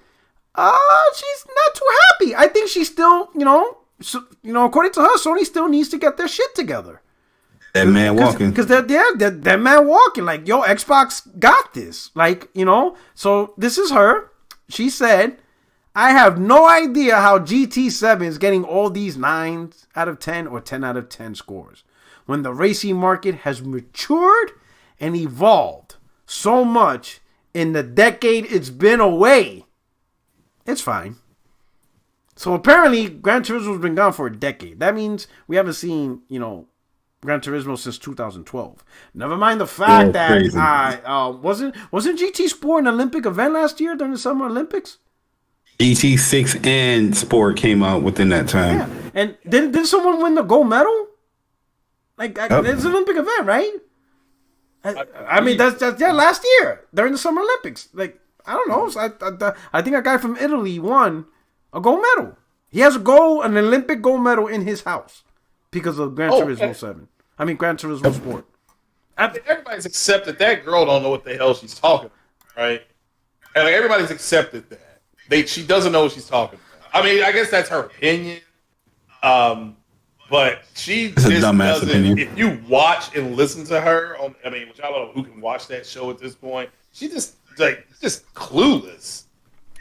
She's not too happy. I think she's still, according to her, Sony still needs to get their shit together. That man walking. Because that man walking. Like, yo, Xbox got this. Like, so this is her. She said, I have no idea how GT7 is getting all these 9s out of 10 or 10 out of 10 scores when the racing market has matured and evolved so much in the decade it's been away. It's fine. So apparently, Gran Turismo's been gone for a decade. That means we haven't seen, Gran Turismo since 2012. Never mind the fact that wasn't GT Sport an Olympic event last year during the Summer Olympics? GT6 and Sport came out within that time. Yeah. And didn't someone win the gold medal? Like, it's an Olympic event, right? I mean, that's last year during the Summer Olympics. Like, I don't know. I think a guy from Italy won a gold medal. He has an Olympic gold medal in his house. because of Gran Turismo 7. I mean, Gran Turismo Sport. Everybody's accepted that girl don't know what the hell she's talking about, right? And like, everybody's accepted that. She doesn't know what she's talking about. I mean, I guess that's her opinion. But she just doesn't. Opinion. If you watch and listen to her, which I don't know who can watch that show at this point, she just clueless,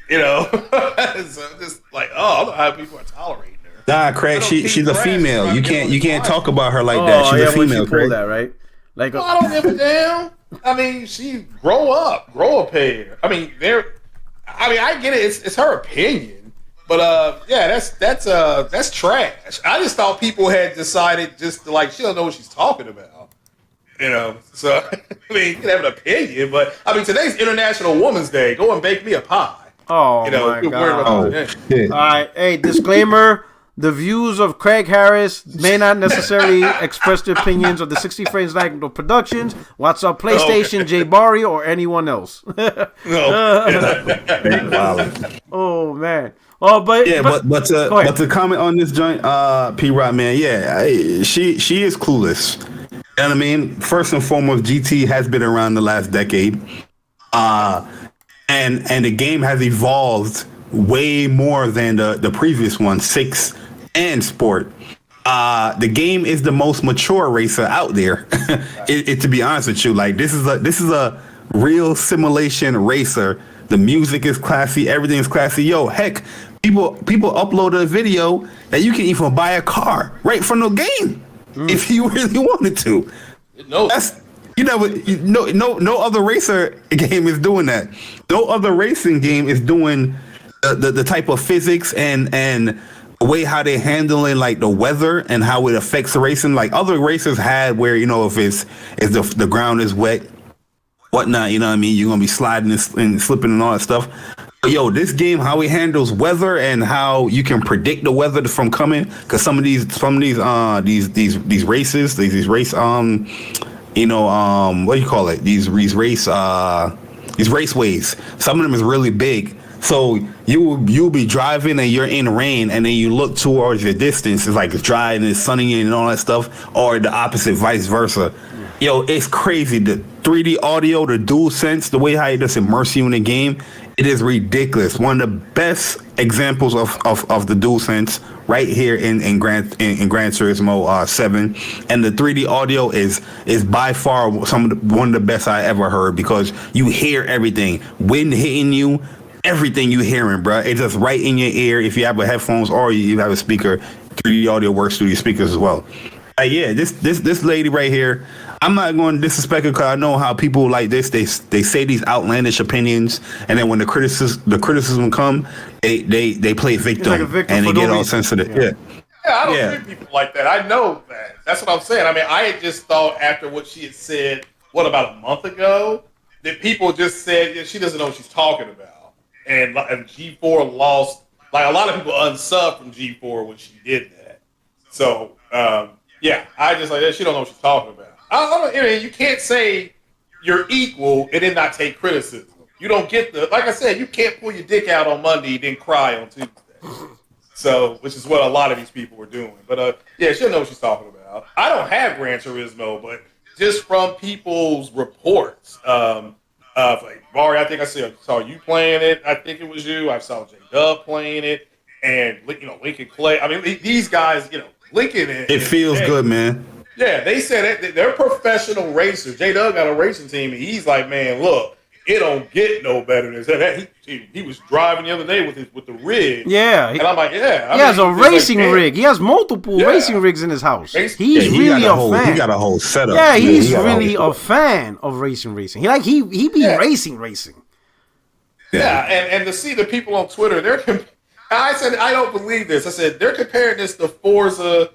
you know. So just like, I don't know how people are tolerating her. Nah, Craig, she's a female. You can't talk about her like that. She's a female, Craig. That right? Like, well, I don't give a damn. I mean, she grow a pair. I mean, I get it. It's her opinion. But that's trash. I just thought people had decided just to, like, she don't know what she's talking about, you know. So I mean, you can have an opinion, but I mean, today's International Women's Day. Go and bake me a pie. Oh, you know, my God! All right, hey, disclaimer: the views of Craig Harris may not necessarily express the opinions of the 60 Frames Diagonal Productions, What's Up PlayStation, Jay Barry, or anyone else. Oh man. Oh, but to comment on this joint, P-Rock, man, she is clueless. You know what I mean? First and foremost, GT has been around the last decade, and the game has evolved way more than the previous one, 6 and Sport. The game is the most mature racer out there. To be honest with you, like this is a real simulation racer. The music is classy, everything is classy. Yo, heck. People upload a video that you can even buy a car right from the game if you really wanted to. That's no other racer game is doing that. No other racing game is doing the type of physics and the way how they handling like the weather and how it affects the racing. Like other racers had where if the ground is wet, whatnot. You know what I mean? You're gonna be sliding and slipping and all that stuff. Yo, this game, how it handles weather and how you can predict the weather from coming, because some of these races, these race what do you call it? These raceways. Some of them is really big. So you'll be driving and you're in rain, and then you look towards the distance. It's like it's dry and it's sunny and all that stuff, or the opposite, vice versa. Yo, it's crazy. The 3D audio, the DualSense, the way how it just immerse you in the game, it is ridiculous. One of the best examples of the DualSense right here in Gran Turismo 7, and the 3D audio is by far one of the best I ever heard, because you hear everything, wind hitting you, everything you hearing, bro. It's just right in your ear. If you have a headphones or you have a speaker, 3D audio works through your speakers as well. This lady right here, I'm not going to disrespect her because I know how people like this, they say these outlandish opinions, and then when the criticism come, they play victim, like and they get all sensitive. Yeah, I don't treat people like that. I know that. That's what I'm saying. I mean, I had just thought after what she had said, about a month ago, that people just said she doesn't know what she's talking about, and G4 lost. Like a lot of people unsubbed from G4 when she did that. So I just like she don't know what she's talking about. I mean, you can't say you're equal and then not take criticism. You don't get like I said, you can't pull your dick out on Monday and then cry on Tuesday. So, which is what a lot of these people were doing. But she'll know what she's talking about. I don't have Gran Turismo, but just from people's reports, like Barry, I think I saw you playing it. I think it was you. I saw J Dub playing it, and Lincoln Clay. I mean, these guys, Lincoln. It feels good, man. Yeah, they said it, they're professional racers. J-Dub got a racing team, and he's like, man, look, it don't get no better than that. He was driving the other day with the rig. Yeah. And I'm like, yeah. He has a racing rig. He has multiple racing rigs in his house. He's really a fan. He got a whole setup. Yeah, he's really a fan of racing. He be racing. Yeah, and to see the people on Twitter, I said, I don't believe this. I said, they're comparing this to Forza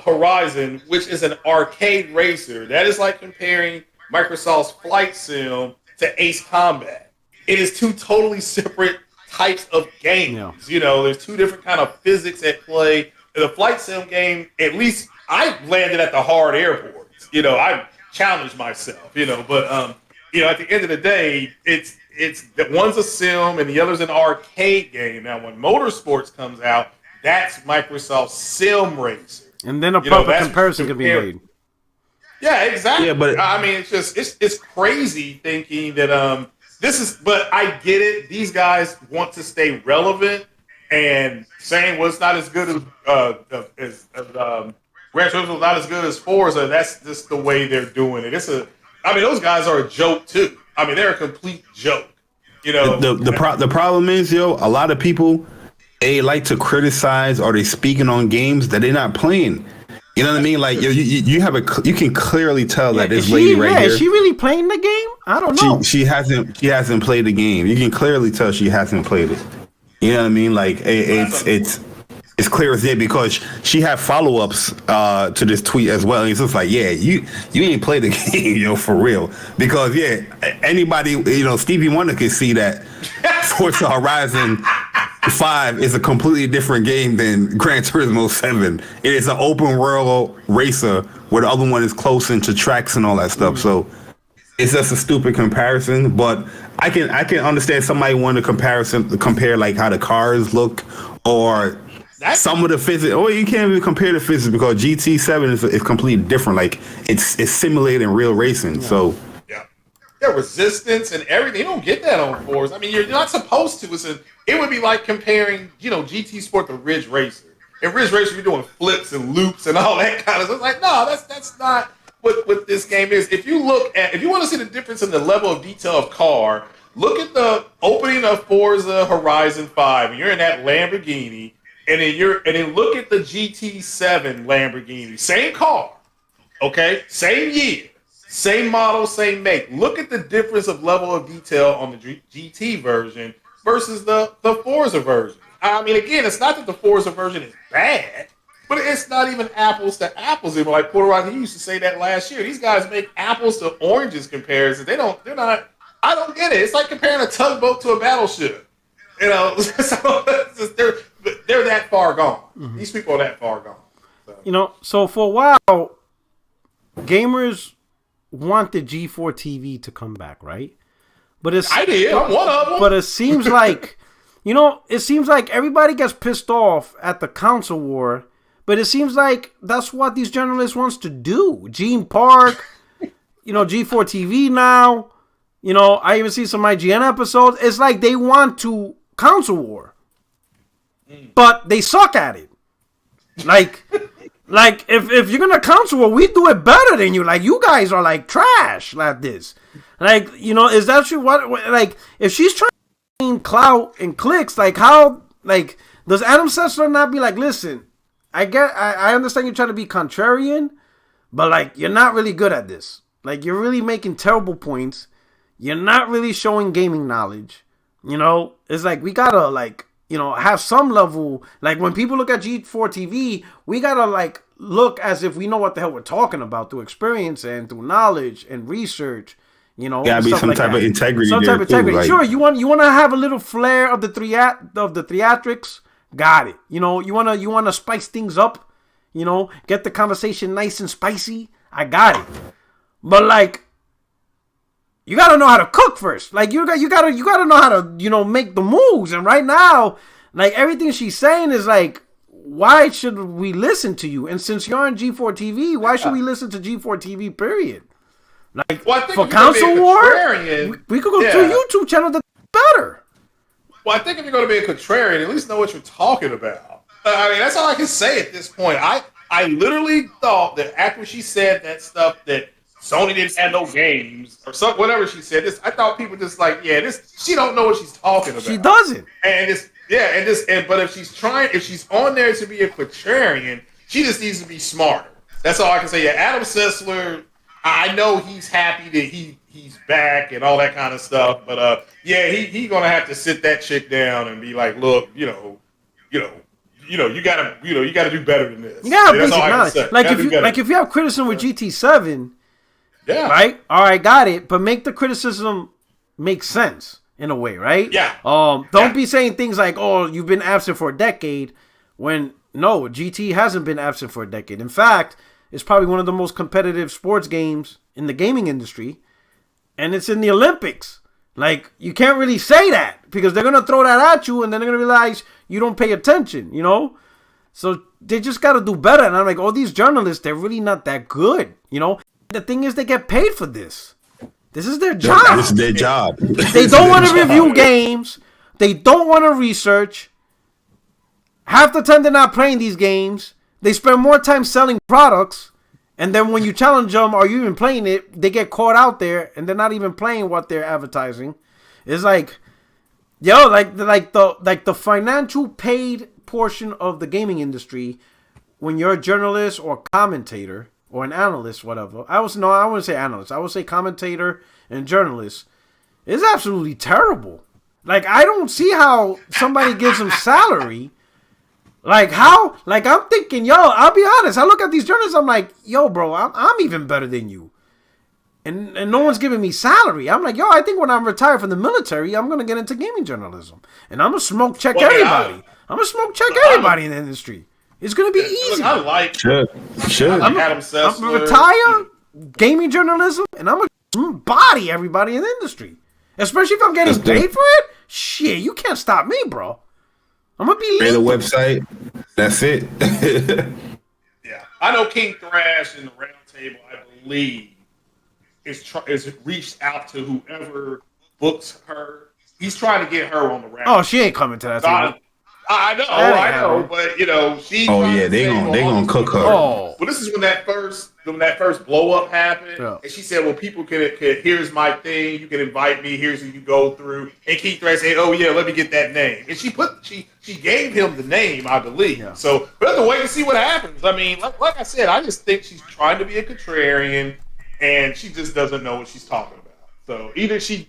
Horizon, which is an arcade racer. That is like comparing Microsoft's Flight Sim to Ace Combat. It is two totally separate types of games. Yeah. There's two different kind of physics at play. In the Flight Sim game, at least I landed at the hard airports. I challenged myself, but at the end of the day, it's one's a sim and the other's an arcade game. Now, when Motorsports comes out, that's Microsoft's Sim Racer. And then a proper comparison can be made. Yeah, exactly. Yeah, but I mean, it's just it's crazy thinking that this is. But I get it. These guys want to stay relevant and saying, well, it's not as good as Gran Turismo, not as good as Forza. That's just the way they're doing it. I mean, those guys are a joke too. I mean, they're a complete joke. You know, the problem is, a lot of people they like to criticize or they speaking on games that they're not playing. You know what I mean? Like you can clearly tell that this lady right here. Is she really playing the game? I don't know. She hasn't played the game. You can clearly tell she hasn't played it. You know what I mean? Like it's clear as day because she had follow-ups to this tweet as well. And it's just like, yeah, you ain't played the game, for real. Because anybody, Stevie Wonder can see that Forza Horizon 5 is a completely different game than Gran Turismo 7. It is an open world racer where the other one is close into tracks and all that stuff. So it's just a stupid comparison. But I can understand somebody want to compare like how the cars look or some of the physics. Oh, you can't even compare the physics because GT7 is completely different. Like it's simulating real racing. Yeah. So their resistance and everything. You don't get that on Forza. I mean, you're not supposed to. It would be like comparing, GT Sport to Ridge Racer. In Ridge Racer, you're doing flips and loops and all that kind of stuff. It's like, no, that's not what this game is. If you want to see the difference in the level of detail of car, look at the opening of Forza Horizon 5, and you're in that Lamborghini, and then look at the GT7 Lamborghini, same car, okay, same year, same model, same make. Look at the difference of level of detail on the GT version versus the Forza version. I mean, again, it's not that the Forza version is bad, but it's not even apples to apples. Even like Puerto Rico, he used to say that last year. These guys make apples to oranges comparisons. They're not. I don't get it. It's like comparing a tugboat to a battleship. So they're that far gone. Mm-hmm. These people are that far gone. So for a while, gamers want the G4 TV to come back, right? I did. I'm one of them. But it seems like, everybody gets pissed off at the console war. But it seems like that's what these journalists wants to do. Gene Park, G4 TV now. I even see some IGN episodes. It's like they want to console war, but they suck at it. Like if you're gonna console war, we do it better than you. Like you guys are like trash like this. Like is that true? What like if she's trying to gain clout and clicks, like how like does Adam Sessler not be like, listen, I understand you're trying to be contrarian, but like you're not really good at this. Like you're really making terrible points. You're not really showing gaming knowledge. It's like we gotta like, have some level. Like when people look at G4 TV, we gotta like look as if we know what the hell we're talking about through experience and through knowledge and research. Gotta be some type of integrity. Some type of integrity. Like, sure, you want to have a little flair of the theatrics. Got it. You wanna spice things up. Get the conversation nice and spicy. I got it. But like, you gotta know how to cook first. Like you gotta know how to make the moves. And right now, like everything she's saying is like, why should we listen to you? And since you're on G4 TV, why should we listen to G4 TV? Period. Like for console war, we could go to a YouTube channel that's better. Well, I think if you're going to be a contrarian, at least know what you're talking about. I mean, that's all I can say at this point. I literally thought that after she said that stuff that Sony didn't have no games or something, whatever she said, I thought people just like, she don't know what she's talking about. She doesn't. But if she's on there to be a contrarian, she just needs to be smarter. That's all I can say. Yeah, Adam Sessler, I know he's happy that he's back and all that kind of stuff, but he's gonna have to sit that chick down and be like, look, you gotta do better than this. Yeah, basic knowledge. Like if you have criticism with GT7, right? All right, got it. But make the criticism make sense in a way, right? Yeah. Don't be saying things like, "Oh, you've been absent for a decade," when no, GT hasn't been absent for a decade. In fact, it's probably one of the most competitive sports games in the gaming industry, and it's in the Olympics. Like, you can't really say that because they're gonna throw that at you, and then they're gonna realize you don't pay attention. So they just got to do better. And I'm like, all these journalists, they're really not that good. You know, the thing is, they get paid for this. This is their job. This is their job. They don't want to review games. They don't want to research. Half the time they're not playing these games. They spend more time selling products. And then when you challenge them, are you even playing it? They get caught out there and they're not even playing what they're advertising. It's like, yo, like the financial paid portion of the gaming industry, when you're a journalist or commentator or an analyst, whatever. I wouldn't say analyst. I would say commentator and journalist. It's absolutely terrible. Like, I don't see how somebody gives them salary. Like, how? Like, I'm thinking, yo, I'll be honest. I look at these journalists, I'm like, yo, bro, I'm even better than you. And no one's giving me salary. I'm like, yo, I think when I'm retired from the military, I'm going to get into gaming journalism. And I'm going to smoke check everybody. I'm going to smoke check everybody in the industry. It's going to be easy. I like Should. Adam I'm Sessler. going to retire gaming journalism, and I'm going to body everybody in the industry. Especially if I'm getting paid for it. Shit, you can't stop me, bro. I'm going to be the website. That's it. Yeah. I know King Thrash in the Roundtable, I believe, is reached out to whoever books her. He's trying to get her on the round. Oh, she ain't coming to that table. I know, but you know, she. Oh yeah, they gonna cook her. Oh, well, this is when that first blow up happened, and she said, "Well, people can here's my thing. You can invite me. Here's who you go through." And Keith Thresh said, "Oh yeah, let me get that name." And she gave him the name, I believe. Yeah. So we have to wait and see what happens. I mean, like I said, I just think she's trying to be a contrarian, and she just doesn't know what she's talking about. So either she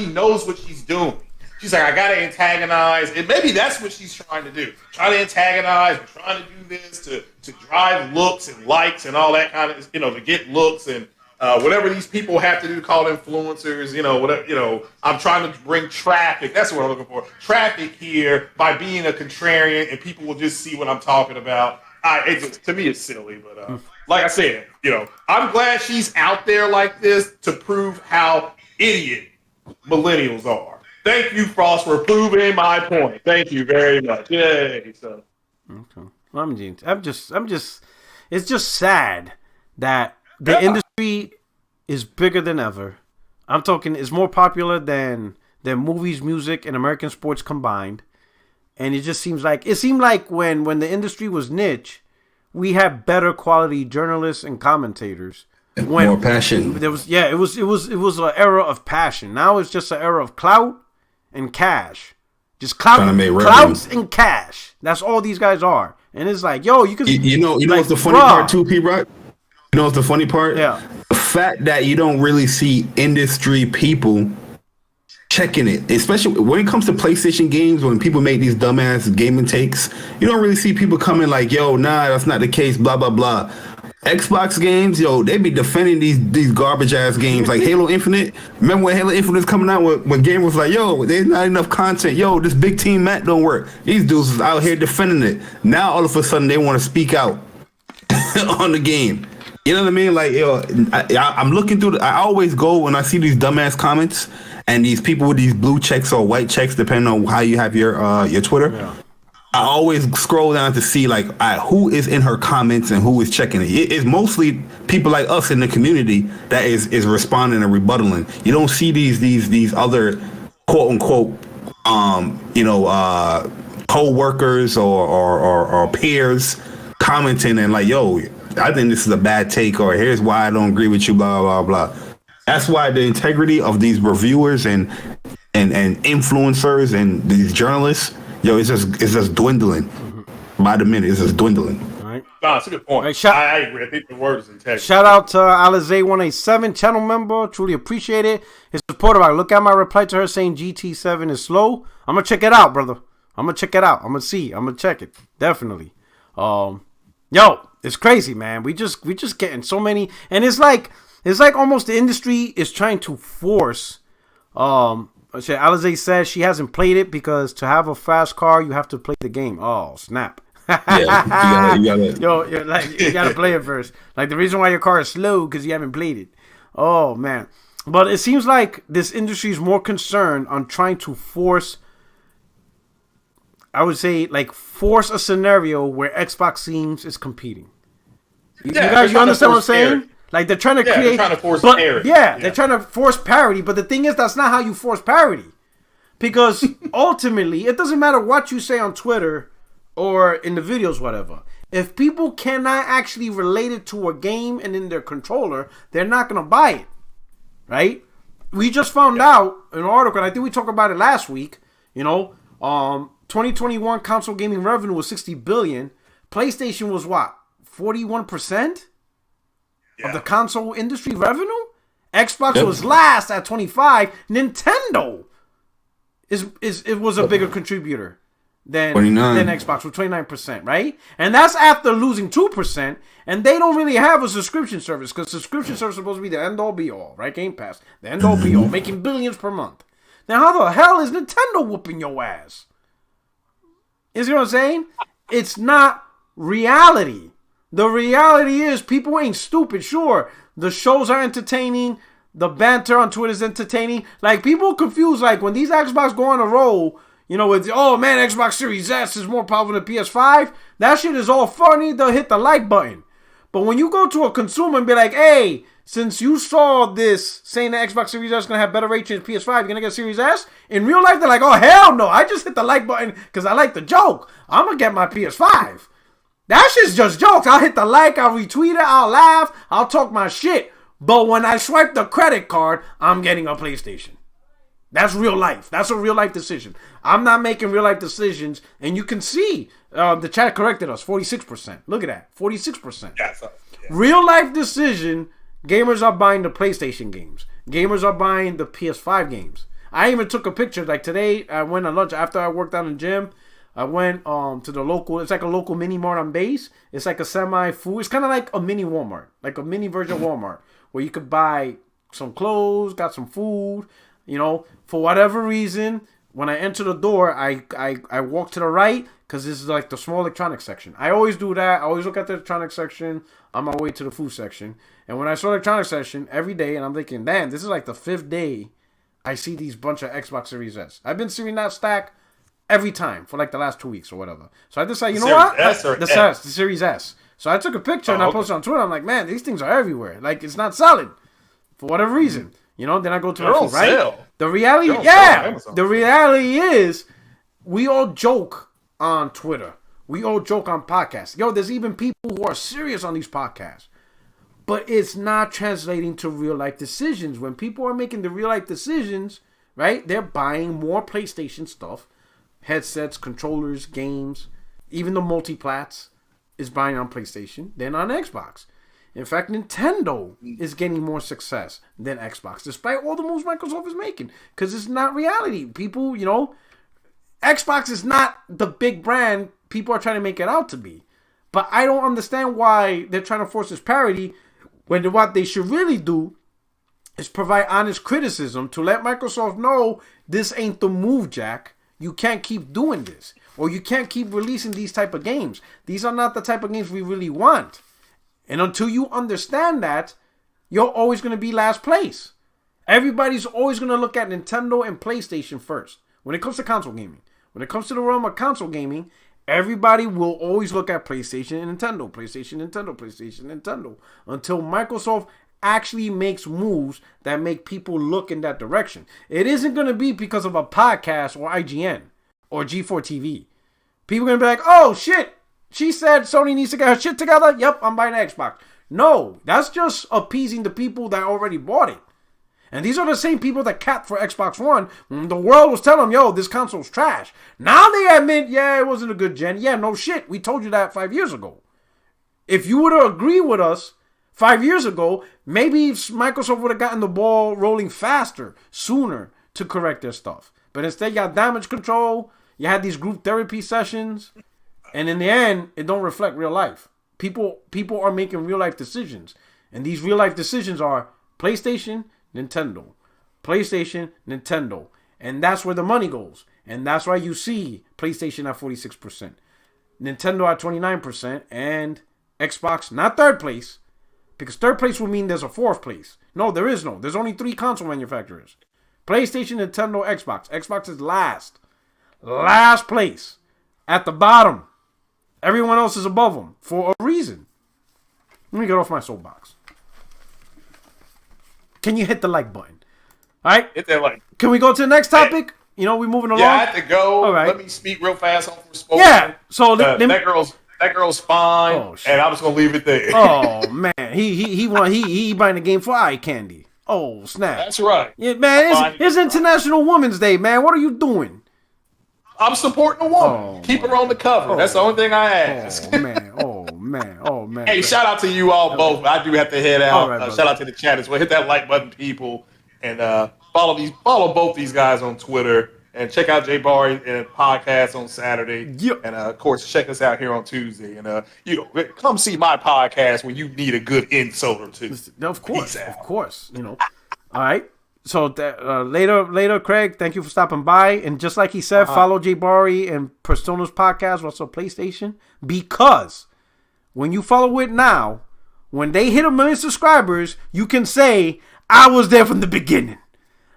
knows what she's doing. She's like, I gotta antagonize, and maybe that's what she's trying to do. Try to antagonize, trying to do this to drive looks and likes and all that kind of, to get looks and whatever these people have to do to call influencers. Whatever. I'm trying to bring traffic. That's what I'm looking for. Traffic here by being a contrarian, and people will just see what I'm talking about. To me, it's silly, but like I said, I'm glad she's out there like this to prove how idiot millennials are. Thank you, Frost, for proving my point. Thank you very much. Yay! So, okay. I'm just. It's just sad that the industry is bigger than ever. I'm talking. It's more popular than movies, music, and American sports combined. And it just seemed like when the industry was niche, we had better quality journalists and commentators. More passion. It was an era of passion. Now it's just an era of clout and cash. Just clouts and cash. That's all these guys are. And it's like, yo, you can. What's the funny part too, P-Rock? You know what's the funny part? Yeah. The fact that you don't really see industry people checking it, especially when it comes to PlayStation games, when people make these dumbass gaming takes, you don't really see people coming like, yo, nah, that's not the case, blah, blah, blah. Xbox games, yo, they be defending these garbage ass games like Halo Infinite. Remember when Halo Infinite was coming out when game was like, yo, there's not enough content. Yo, this big team map don't work. These dudes is out here defending it. Now all of a sudden they want to speak out on the game. You know what I mean? Like, yo, I'm looking through. I always go when I see these dumbass comments and these people with these blue checks or white checks, depending on how you have your Twitter. Yeah. I always scroll down to see like who is in her comments and who is checking it. It's mostly people like us in the community that is responding and rebuttaling. You don't see these other quote unquote co-workers or peers commenting and like, yo, I think this is a bad take, or here's why I don't agree with you, blah blah blah. That's why the integrity of these reviewers and influencers and these journalists, yo, it's just dwindling by the minute. It's just dwindling. All right. No, that's a good point. Right, I agree. I think the word is integrity. Shout out to Alizé187, channel member. Truly appreciate it. His supporter. Look at my reply to her saying GT7 is slow. I'm gonna check it out, brother. I'm gonna check it out. I'm gonna see. I'm gonna check it. Definitely. Yo, it's crazy, man. We just getting so many, and it's like almost the industry is trying to force. Alizé says she hasn't played it because to have a fast car, you have to play the game. Oh, snap. Yeah, you gotta. Yo, you gotta play it first. Like the reason why your car is slow because you haven't played it. Oh, man. But it seems like this industry is more concerned on trying to force I would say like force a scenario where Xbox seems is competing. You guys, you understand what I'm saying? Parity. Like they're trying to create, they're trying to force parity. They're trying to force parity. But the thing is, that's not how you force parity. Because ultimately, it doesn't matter what you say on Twitter or in the videos, whatever. If people cannot actually relate it to a game and in their controller, they're not going to buy it. Right? We just found out an article, and I think we talked about it last week. 2021 console gaming revenue was $60 billion. PlayStation was what? 41% of the console industry revenue? Xbox was last at 25%. Nintendo it was a bigger contributor than Xbox with 29%, right? And that's after losing 2%, and they don't really have a subscription service because subscription service is supposed to be the end all be all, right? Game Pass, the end all be all, making billions per month. Now, how the hell is Nintendo whooping your ass? You see what I'm saying? It's not reality. The reality is people ain't stupid. Sure, the shows are entertaining. The banter on Twitter is entertaining. Like, people confuse, like, when these Xbox go on a roll, with, oh, man, Xbox Series S is more powerful than PS5. That shit is all funny. They'll hit the like button. But when you go to a consumer and be like, hey, since you saw this saying that Xbox Series S is going to have better ratings than PS5, you're going to get Series S? In real life, they're like, oh, hell no. I just hit the like button because I like the joke. I'm going to get my PS5. That shit's just jokes. I'll hit the like, I'll retweet it, I'll laugh, I'll talk my shit. But when I swipe the credit card, I'm getting a PlayStation. That's real life. That's a real life decision. I'm not making real life decisions. And you can see the chat corrected us, 46%. Look at that, 46%. Real life decision, gamers are buying the PlayStation games. Gamers are buying the PS5 games. I even took a picture. Like today, I went on lunch after I worked out in the gym. I went to the local, it's like a local mini mart on base. It's like a semi-food. It's kind of like a mini Walmart, like a mini version of Walmart, where you could buy some clothes, got some food, For whatever reason, when I enter the door, I walk to the right because this is like the small electronics section. I always do that. I always look at the electronics section on my way to the food section. And when I saw the electronics section every day, and I'm thinking, damn, this is like the 5th day I see these bunch of Xbox Series S. I've been seeing that stack every time for like the last 2 weeks or whatever. So I decided, you know what? S or the S, the Series S. So I took a picture and I posted on Twitter. I'm like, man, these things are everywhere. Like, it's not selling for whatever reason. Then I go to my phone, right? Sell. The reality, the reality is we all joke on Twitter. We all joke on podcasts. Yo, there's even people who are serious on these podcasts. But it's not translating to real life decisions. When people are making the real life decisions, right, they're buying more PlayStation stuff. Headsets, controllers, games, even the multiplats is buying on PlayStation than on Xbox. In fact, Nintendo is getting more success than Xbox, despite all the moves Microsoft is making, because it's not reality. People, Xbox is not the big brand people are trying to make it out to be. But I don't understand why they're trying to force this parity when what they should really do is provide honest criticism to let Microsoft know this ain't the move, Jack. You can't keep doing this. Or you can't keep releasing these type of games. These are not the type of games we really want. And until you understand that, you're always going to be last place. Everybody's always going to look at Nintendo and PlayStation first. When it comes to console gaming. When it comes to the realm of console gaming, everybody will always look at PlayStation and Nintendo. PlayStation, Nintendo, PlayStation, Nintendo. Until Microsoft actually makes moves that make people look in that direction. It isn't going to be because of a podcast or IGN or G4TV. People are going to be like, oh shit, she said Sony needs to get her shit together. Yep, I'm buying an Xbox. No, that's just appeasing the people that already bought it. And these are the same people that capped for Xbox One when the world was telling them, yo, this console's trash. Now they admit, yeah, it wasn't a good gen. Yeah, no shit. We told you that 5 years ago. If you would have agreed with us 5 years ago, maybe Microsoft would have gotten the ball rolling faster, sooner to correct their stuff. But instead, you had damage control. You had these group therapy sessions. And in the end, it don't reflect real life. People are making real life decisions. And these real life decisions are PlayStation, Nintendo. PlayStation, Nintendo. And that's where the money goes. And that's why you see PlayStation at 46%. Nintendo at 29%. And Xbox, not third place. Because third place would mean there's a fourth place. No, there is no. There's only 3 console manufacturers. PlayStation, Nintendo, Xbox. Xbox is last. Last place. at the bottom. Everyone else is above them for a reason. Let me get off my soapbox. Can you hit the like button? All right. Hit that like. Can we go to the next topic? You know, we're moving along. Yeah, I have to go. All right. Let me speak real fast on Forspoken. Yeah. So that girl's fine, and I'm just gonna leave it there. Oh man, he buying the game for eye candy. Oh snap! That's right. Yeah, man, it's International Women's Day, man. What are you doing? I'm supporting a woman. Keep her on the cover. That's the only thing I ask. Oh man. Hey, shout out to you all both. I do have to head out. Right, shout out to the chat as well. Hit that like button, people, and follow both these guys on Twitter, and check out Jay Barry and podcast on Saturday. Yep. And of course, check us out here on Tuesday. And come see my podcast when you need a good insult or two. Of course. You know. All right. So later, Craig, thank you for stopping by. And just like he said, follow Jay Barry and Persona's podcast, also PlayStation, because when you follow it now, when they hit 1 million subscribers, you can say, I was there from the beginning.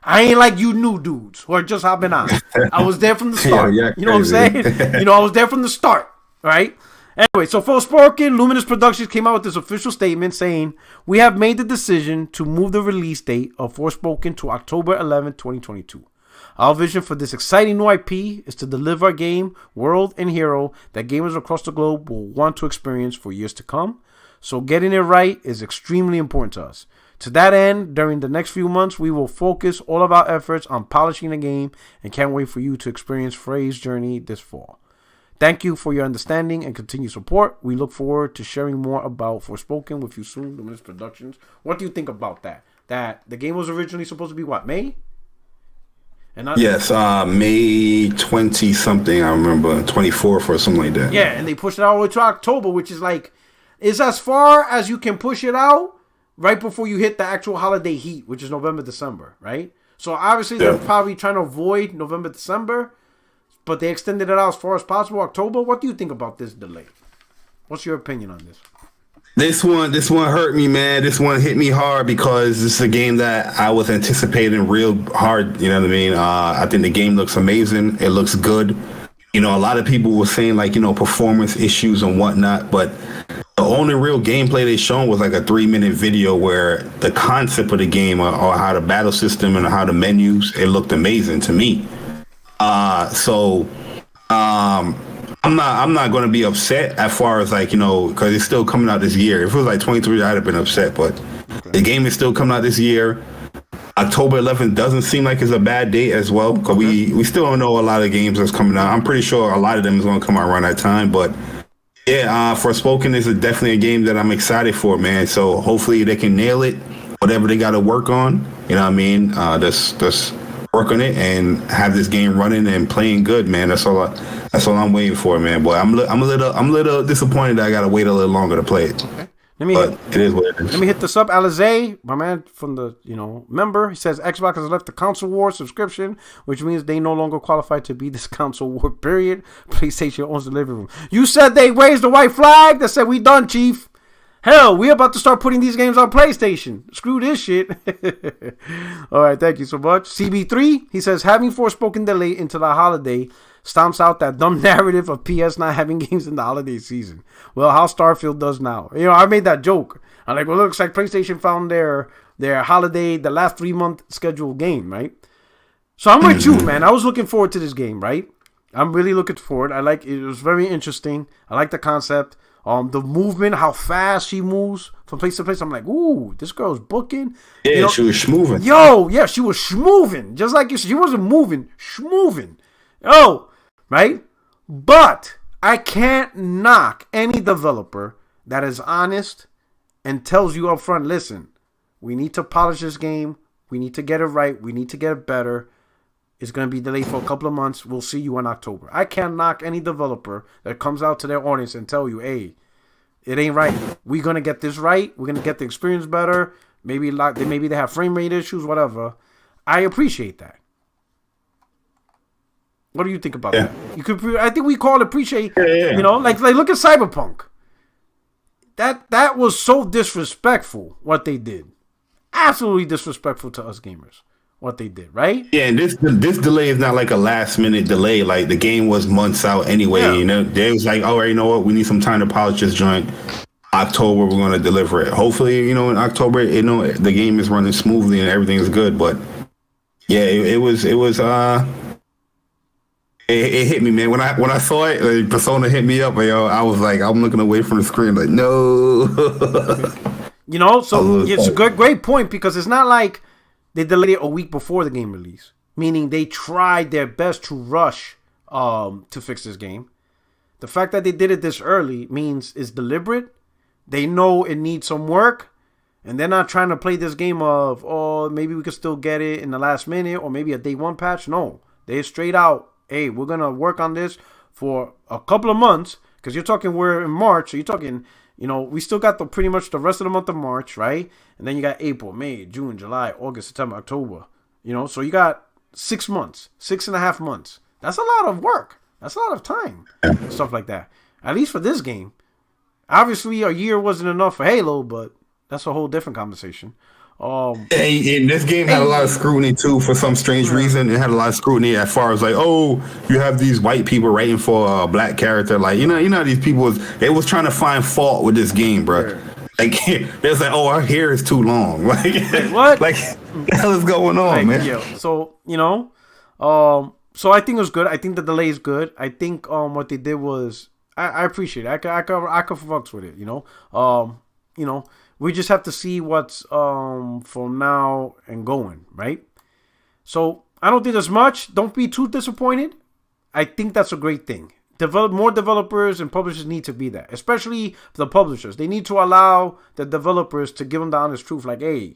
I ain't like you new dudes who are just hopping on. I was there from the start. You know what I'm saying? I was there from the start, right? Anyway, so Forspoken, Luminous Productions came out with this official statement saying, we have made the decision to move the release date of Forspoken to October 11, 2022. Our vision for this exciting new IP is to deliver a game, world, and hero that gamers across the globe will want to experience for years to come. So getting it right is extremely important to us. To that end, during the next few months, we will focus all of our efforts on polishing the game and can't wait for you to experience Frey's journey this fall. Thank you for your understanding and continued support. We look forward to sharing more about Forspoken with you soon, Luminous Productions. What do you think about that? That the game was originally supposed to be what, May? Yes, May 20 something. I remember 24th or something like that. Yeah, and they pushed it all the way to October, which is like, it's as far as you can push it out right before you hit the actual holiday heat, which is November, December, right? So obviously they're probably trying to avoid November, December. But they extended it out as far as possible, October. What do you think about this delay? What's your opinion on this? This one hurt me, man. This one hit me hard because this is a game that I was anticipating real hard. You know what I mean? I think the game looks amazing. It looks good. A lot of people were saying performance issues and whatnot, but the only real gameplay they shown was like a 3-minute video where the concept of the game or how the battle system and how the menus, it looked amazing to me. I'm not going to be upset as far as because it's still coming out this year. If it was like 23, I'd have been upset, but the game is still coming out this year. October 11th doesn't seem like it's a bad date as well, because we still don't know a lot of games that's coming out. I'm pretty sure a lot of them is going to come out around that time, but yeah, Forspoken is definitely a game that I'm excited for, man. So hopefully they can nail it, whatever they got to work on. You know what I mean? Just work on it and have this game running and playing good, man. That's all I'm waiting for, man. Boy, I'm a little disappointed that I gotta wait a little longer to play it. Okay. It is what it is. Let me hit this up. Alizé, my man from the member, he says Xbox has left the console war subscription, which means they no longer qualify to be this console war. Period. PlayStation owns the living room. You said they raised the white flag that said we done, Chief. Hell, we about to start putting these games on PlayStation. Screw this shit. All right, thank you so much. CB3, he says, having Forspoken delay into the holiday stomps out that dumb narrative of PS not having games in the holiday season. Well, how Starfield does now. I made that joke. I'm like, well, it looks like PlayStation found their holiday, the last 3-month scheduled game, right? So I'm with you, man. I was looking forward to this game, right? I'm really looking forward. It was very interesting. I like the concept. The movement, how fast she moves from place to place. I'm like, ooh, this girl's booking. Yeah, she was schmoving. Yo, yeah, she was schmoving. Just like you said, she wasn't moving, schmoving. Yo, right? But I can't knock any developer that is honest and tells you up front, listen, we need to polish this game. We need to get it right. We need to get it better. It's going to be delayed for a couple of months. We'll see you in October. I can't knock any developer that comes out to their audience and tell you, hey, it ain't right. We're going to get this right. We're going to get the experience better. Maybe they have frame rate issues, whatever. I appreciate that. What do you think about that? I think we call it appreciate. Yeah. Like look at Cyberpunk. That was so disrespectful what they did. Absolutely disrespectful to us gamers. what they did, right? Yeah, and this delay is not like a last minute delay. Like the game was months out anyway. Yeah. You know, they was like, oh, you know what? We need some time to polish this joint. October, we're going to deliver it. Hopefully, you know, in October, you know, the game is running smoothly and everything is good. But yeah, it hit me, man. When I saw it, like, Persona hit me up, yo. I was like, I'm looking away from the screen, like, no. You know, so it's a great point, because it's not like they delayed it a week before the game release, meaning they tried their best to rush to fix this game. The fact that they did it this early means it's deliberate. They know it needs some work, and they're not trying to play this game of, oh, maybe we could still get it in the last minute or maybe a day one patch. No, they're straight out, hey, we're going to work on this for a couple of months, because you're talking, we're in March, so you're talking, you know, we still got pretty much the rest of the month of March, right? And then you got April, May, June, July, August, September, October. You know, so you got 6 months, 6.5 months. That's a lot of work. That's a lot of time. Stuff like that. At least for this game. Obviously, a year wasn't enough for Halo, but that's a whole different conversation. And this game had a lot of scrutiny too, for some strange reason. It had a lot of scrutiny as far as like, oh, you have these white people writing for a black character. Like, you know, these people was trying to find fault with this game, bro. Yeah. Like, there's like, oh, our hair is too long. Like, what? Like, what the hell is going on, like, man? Yeah. So, you know, so I think it was good. I think the delay is good. I think what they did was, I appreciate it. I could fucks with it. You know, we just have to see what's from now and going, right? So I don't think there's much. Don't be too disappointed. I think that's a great thing. More developers and publishers need to be that, especially the publishers. They need to allow the developers to give them the honest truth. Like, hey,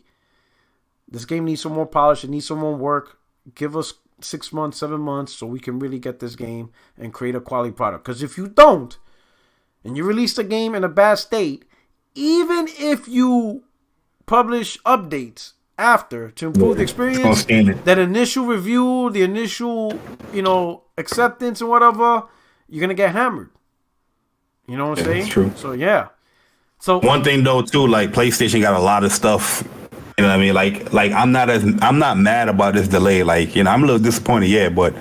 this game needs some more polish. It needs some more work. Give us 6 months, 7 months, so we can really get this game and create a quality product. Because if you don't, and you release the game in a bad state, even if you publish updates after to improve the experience, that initial review, the initial, you know, acceptance and whatever, you're gonna get hammered. You know what I'm saying? That's true. So yeah. So one thing though too, like PlayStation got a lot of stuff. You know what I mean? Like I'm not mad about this delay. Like, you know, I'm a little disappointed, yeah, but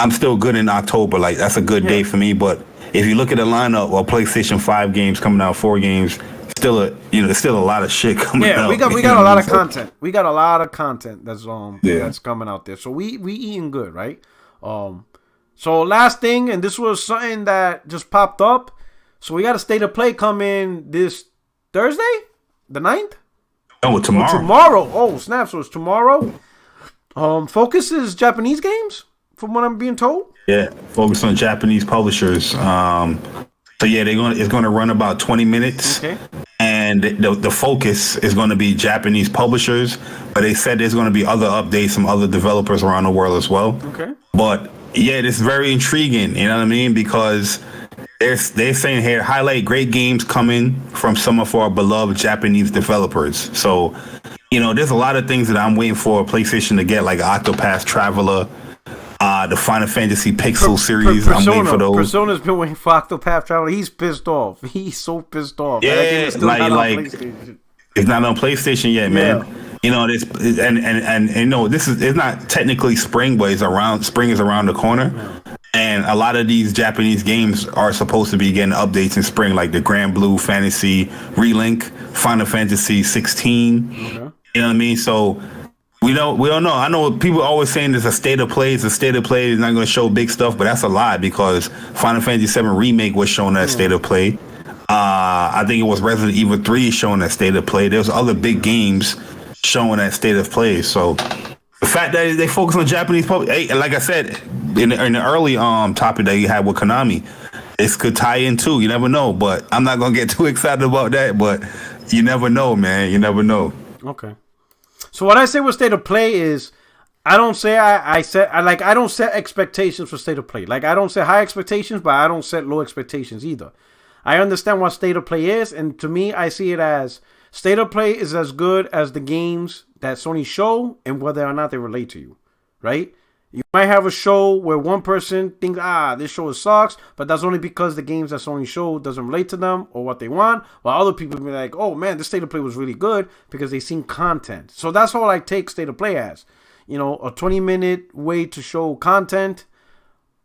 I'm still good in October. Like, that's a good day for me. But if you look at the lineup of PlayStation 5 games coming out, 4 games, there's still a lot of shit coming out. Yeah, we got a lot of content. We got a lot of content that's coming out there. So we eating good, right? So last thing, and this was something that just popped up. So we got a state of play coming this Thursday, the 9th. Oh, tomorrow. Tomorrow. Oh, snap. So it's tomorrow. Focus is Japanese games, from what I'm being told. Yeah, focus on Japanese publishers. So yeah, it's going to run about 20 minutes. Okay. And the focus is going to be Japanese publishers, but they said there's going to be other updates from other developers around the world as well. Okay. But yeah, it's very intriguing, you know what I mean? Because they're saying here, highlight great games coming from some of our beloved Japanese developers. So, you know, there's a lot of things that I'm waiting for PlayStation to get, like Octopath Traveler, the Final Fantasy Pixel series. I'm waiting for those. Persona's been waiting for Octopath Traveler. He's pissed off. He's so pissed off. Yeah, it's not on PlayStation yet, man. Yeah. You know, this and you know, it's not technically spring, but spring is around the corner. Yeah. And a lot of these Japanese games are supposed to be getting updates in spring, like the Grand Blue Fantasy Relink, Final Fantasy 16. Okay. You know what I mean? So we don't know. I know people are always saying there's a state of play. It's a state of play. It's not going to show big stuff, but that's a lie, because Final Fantasy 7 Remake was showing that state of play. I think it was Resident Evil 3 showing that state of play. There's other big games showing that state of play. So the fact that they focus on Japanese public, hey, like I said in the early topic that you had with Konami, this could tie in too. You never know, but I'm not gonna get too excited about that. But you never know, man. You never know. Okay. So what I say with state of play is, I don't say I don't set expectations for state of play. Like, I don't set high expectations, but I don't set low expectations either. I understand what state of play is, and to me, I see it as state of play is as good as the games that Sony show and whether or not they relate to you, right? You might have a show where one person thinks, this show sucks, but that's only because the games that Sony show doesn't relate to them or what they want, while other people be like, oh man, this state of play was really good because they seen content. So that's all I take state of play as. a 20-minute way to show content,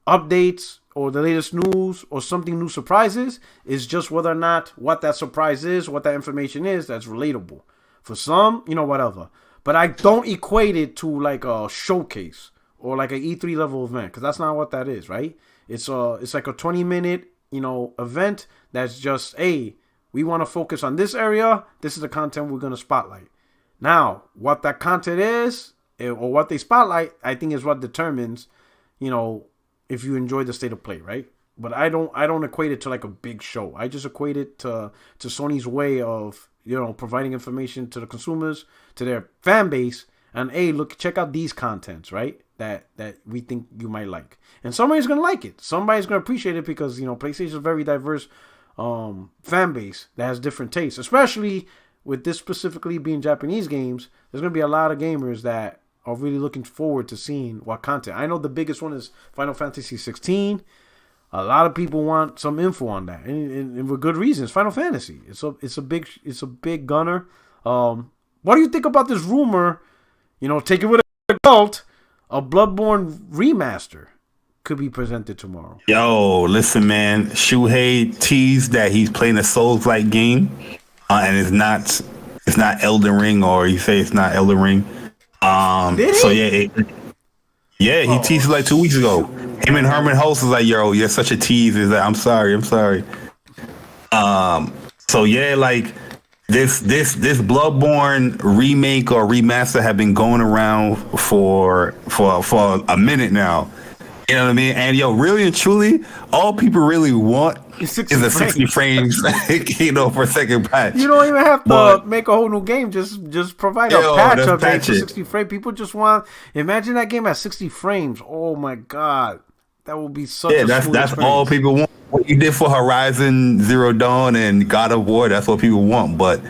updates, or the latest news, or something new surprises. Is just whether or not what that surprise is, what that information is, that's relatable. For some, whatever. But I don't equate it to like a showcase or like an E3 level event, because that's not what that is, right? It's like a 20-minute, event that's just, hey, we want to focus on this area. This is the content we're going to spotlight. Now, what that content is, or what they spotlight, I think is what determines, if you enjoy the state of play, right? But I don't equate it to like a big show. I just equate it to Sony's way of, providing information to the consumers, to their fan base, and hey, look, check out these contents, right? That we think you might like. And somebody's gonna like it. Somebody's gonna appreciate it because, PlayStation is a very diverse fan base that has different tastes. Especially with this specifically being Japanese games, there's gonna be a lot of gamers that are really looking forward to seeing what content. I know the biggest one is Final Fantasy 16. A lot of people want some info on that, and for good reasons. Final Fantasy, it's a big gunner. What do you think about this rumor? Take it with a adult. A Bloodborne remaster could be presented tomorrow. Yo, listen, man. Shuhei teased that he's playing a Souls-like game, and it's not Elden Ring, or you say it's not Elden Ring. Did he? So he teased it like 2 weeks ago. Him and Herman Host was like, "Yo, you're such a tease." He's like, I'm sorry. So yeah, like this Bloodborne remake or remaster have been going around for a minute now. You know what I mean? And really and truly, all people really want is a 60 frames, for a second patch. You don't even have to make a whole new game. Just provide a patch update for 60 frames. People just want. Imagine that game at 60 frames. Oh my god, that would be such. Yeah, that's all people want. What you did for Horizon Zero Dawn and God of War, that's what people want. But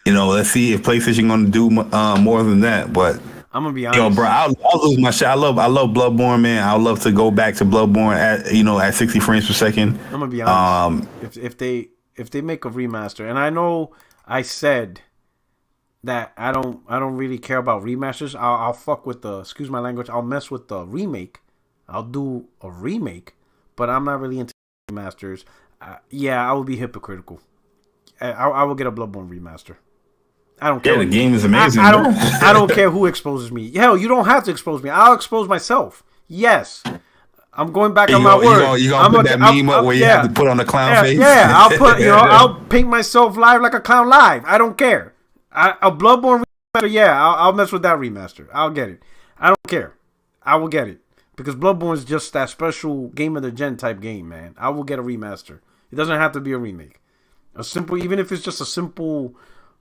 let's see if PlayStation gonna do more than that. But I'm gonna be honest. Yo, bro, I'll lose my shit. I love Bloodborne, man. I'd love to go back to Bloodborne at 60 frames per second. I'm gonna be honest. If they make a remaster, and I know I said that I don't really care about remasters. I'll fuck with the, excuse my language, I'll mess with the remake. I'll do a remake, but I'm not really into remasters. I would be hypocritical. I will get a Bloodborne remaster. I don't care. Yeah, the game is amazing. I don't care who exposes me. Hell, you don't have to expose me. I'll expose myself. Yes. I'm going back on my word. You gonna put that meme up where you have to put on the clown face? Yeah, I'll put I'll paint myself live like a clown live. I don't care. A Bloodborne remaster, I'll mess with that remaster. I'll get it. I don't care. I will get it. Because Bloodborne is just that special game of the gen type game, man. I will get a remaster. It doesn't have to be a remake. Even if it's just a simple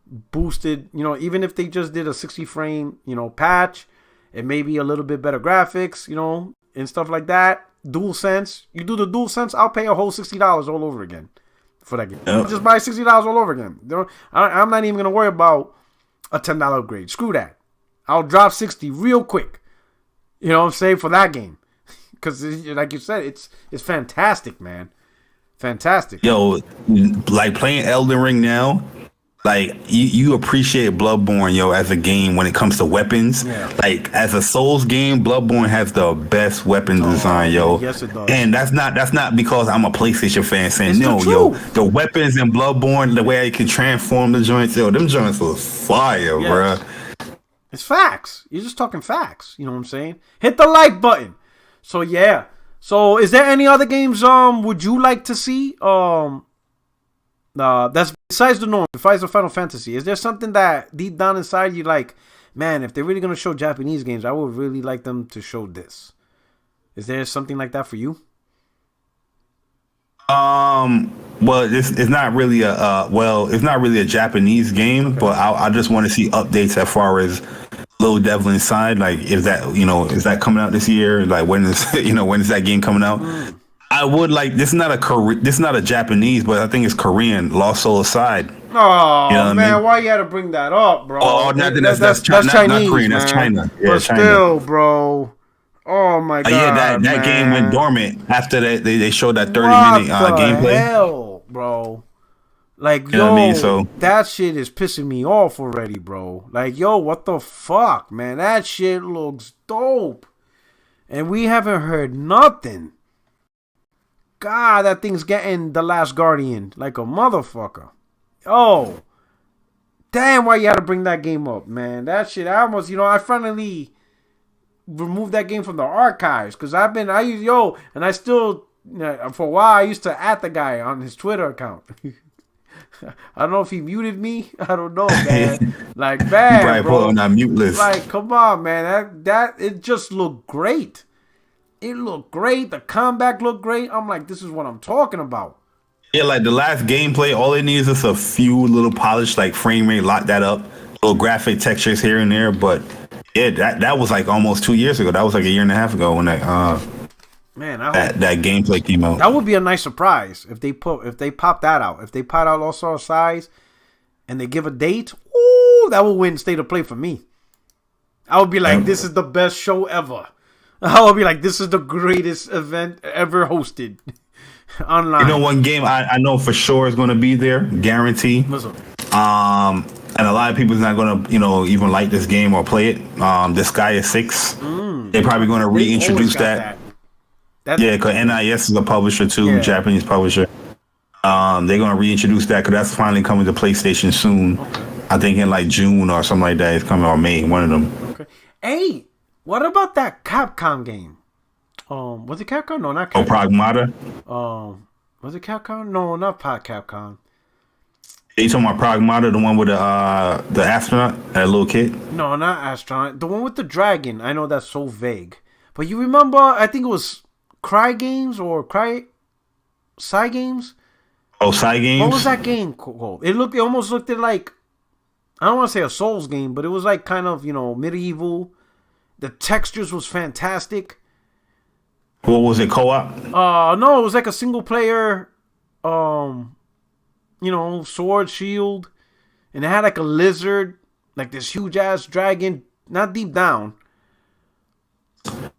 boosted, even if they just did a 60 frame, patch, it may be a little bit better graphics, and stuff like that. DualSense, you do the DualSense, I'll pay a whole $60 all over again for that game. I'll just buy $60 all over again. I'm not even gonna worry about a $10 upgrade. Screw that. I'll drop 60 real quick. You know what I'm saying, for that game, because like you said, it's fantastic, man. Fantastic. Yo, like playing Elden Ring now. Like you appreciate Bloodborne, as a game when it comes to weapons. Yeah. Like as a Souls game, Bloodborne has the best weapon design, yo. Yes, it does. And that's not because I'm a PlayStation fan saying the weapons in Bloodborne, the way I can transform the joints, them joints are fire, bro. It's facts. You're just talking facts. You know what I'm saying? Hit the like button. So yeah. So is there any other games would you like to see? That's besides the norm, besides the Final Fantasy. Is there something that deep down inside you like, man, if they're really gonna show Japanese games, I would really like them to show this? Is there something like that for you? Well, it's not really a Japanese game, okay. But I just want to see updates as far as Little Devil Inside. Like, is that coming out this year? Like, when is that game coming out? I would like, this is not a Japanese, but I think it's Korean. Lost Soul Aside. Oh, man, why you had to bring that up, bro? Oh, that's Chinese, not Korean. Man. That's China. Yeah, but China. Still, bro. Oh my god. That game went dormant after that. They showed that 30-minute gameplay. Hell, bro. Like, You know what I mean? So that shit is pissing me off already, bro. Like, yo, what the fuck, man? That shit looks dope. And we haven't heard nothing. God, that thing's getting The Last Guardian like a motherfucker. Oh. Damn, why you had to bring that game up, man? That shit, I finally removed that game from the archives. Because and I still, for a while, I used to at the guy on his Twitter account. I don't know if he muted me. I don't know, man. Like, man, you probably put on that mute list. Like, come on, man. That it just looked great. It looked great. The combat looked great. I'm like, this is what I'm talking about. Yeah, like the last gameplay, all it needs is a few little polish, like frame rate, lock that up, little graphic textures here and there. But yeah, that was like almost 2 years ago. That was like a year and a half ago when that that gameplay came out. That would be a nice surprise if they pop that out. If they pop out All-Star Size and they give a date, ooh, that will win State of Play for me. I would be like, this is the best show ever. I would be like, this is the greatest event ever hosted online. You know, one game I know for sure is going to be there, guarantee. What's up? And a lot of people's not going to, even like this game or play it. The Sky is 6. They're probably going to reintroduce that. Yeah, because NIS is a publisher too, Japanese publisher. They're going to reintroduce that because that's finally coming to PlayStation soon. Okay. I think in like June or something like that. It's coming, or May, one of them. Okay. Hey, what about that Capcom game? Was it Capcom? No, not Capcom. Oh, Pragmata? Was it Capcom? No, not Capcom. You talking about Pragmata, the one with the astronaut, that little kid? No, not astronaut. The one with the dragon. I know that's so vague. But you remember, I think it was Cry Games or Psy Games? Oh, Psy Games? What was that game called? It almost looked like, I don't want to say a Souls game, but it was like kind of, medieval. The textures was fantastic. What was it, co-op? No, it was like a single player, sword, shield. And it had like a lizard, like this huge ass dragon, not Deep Down.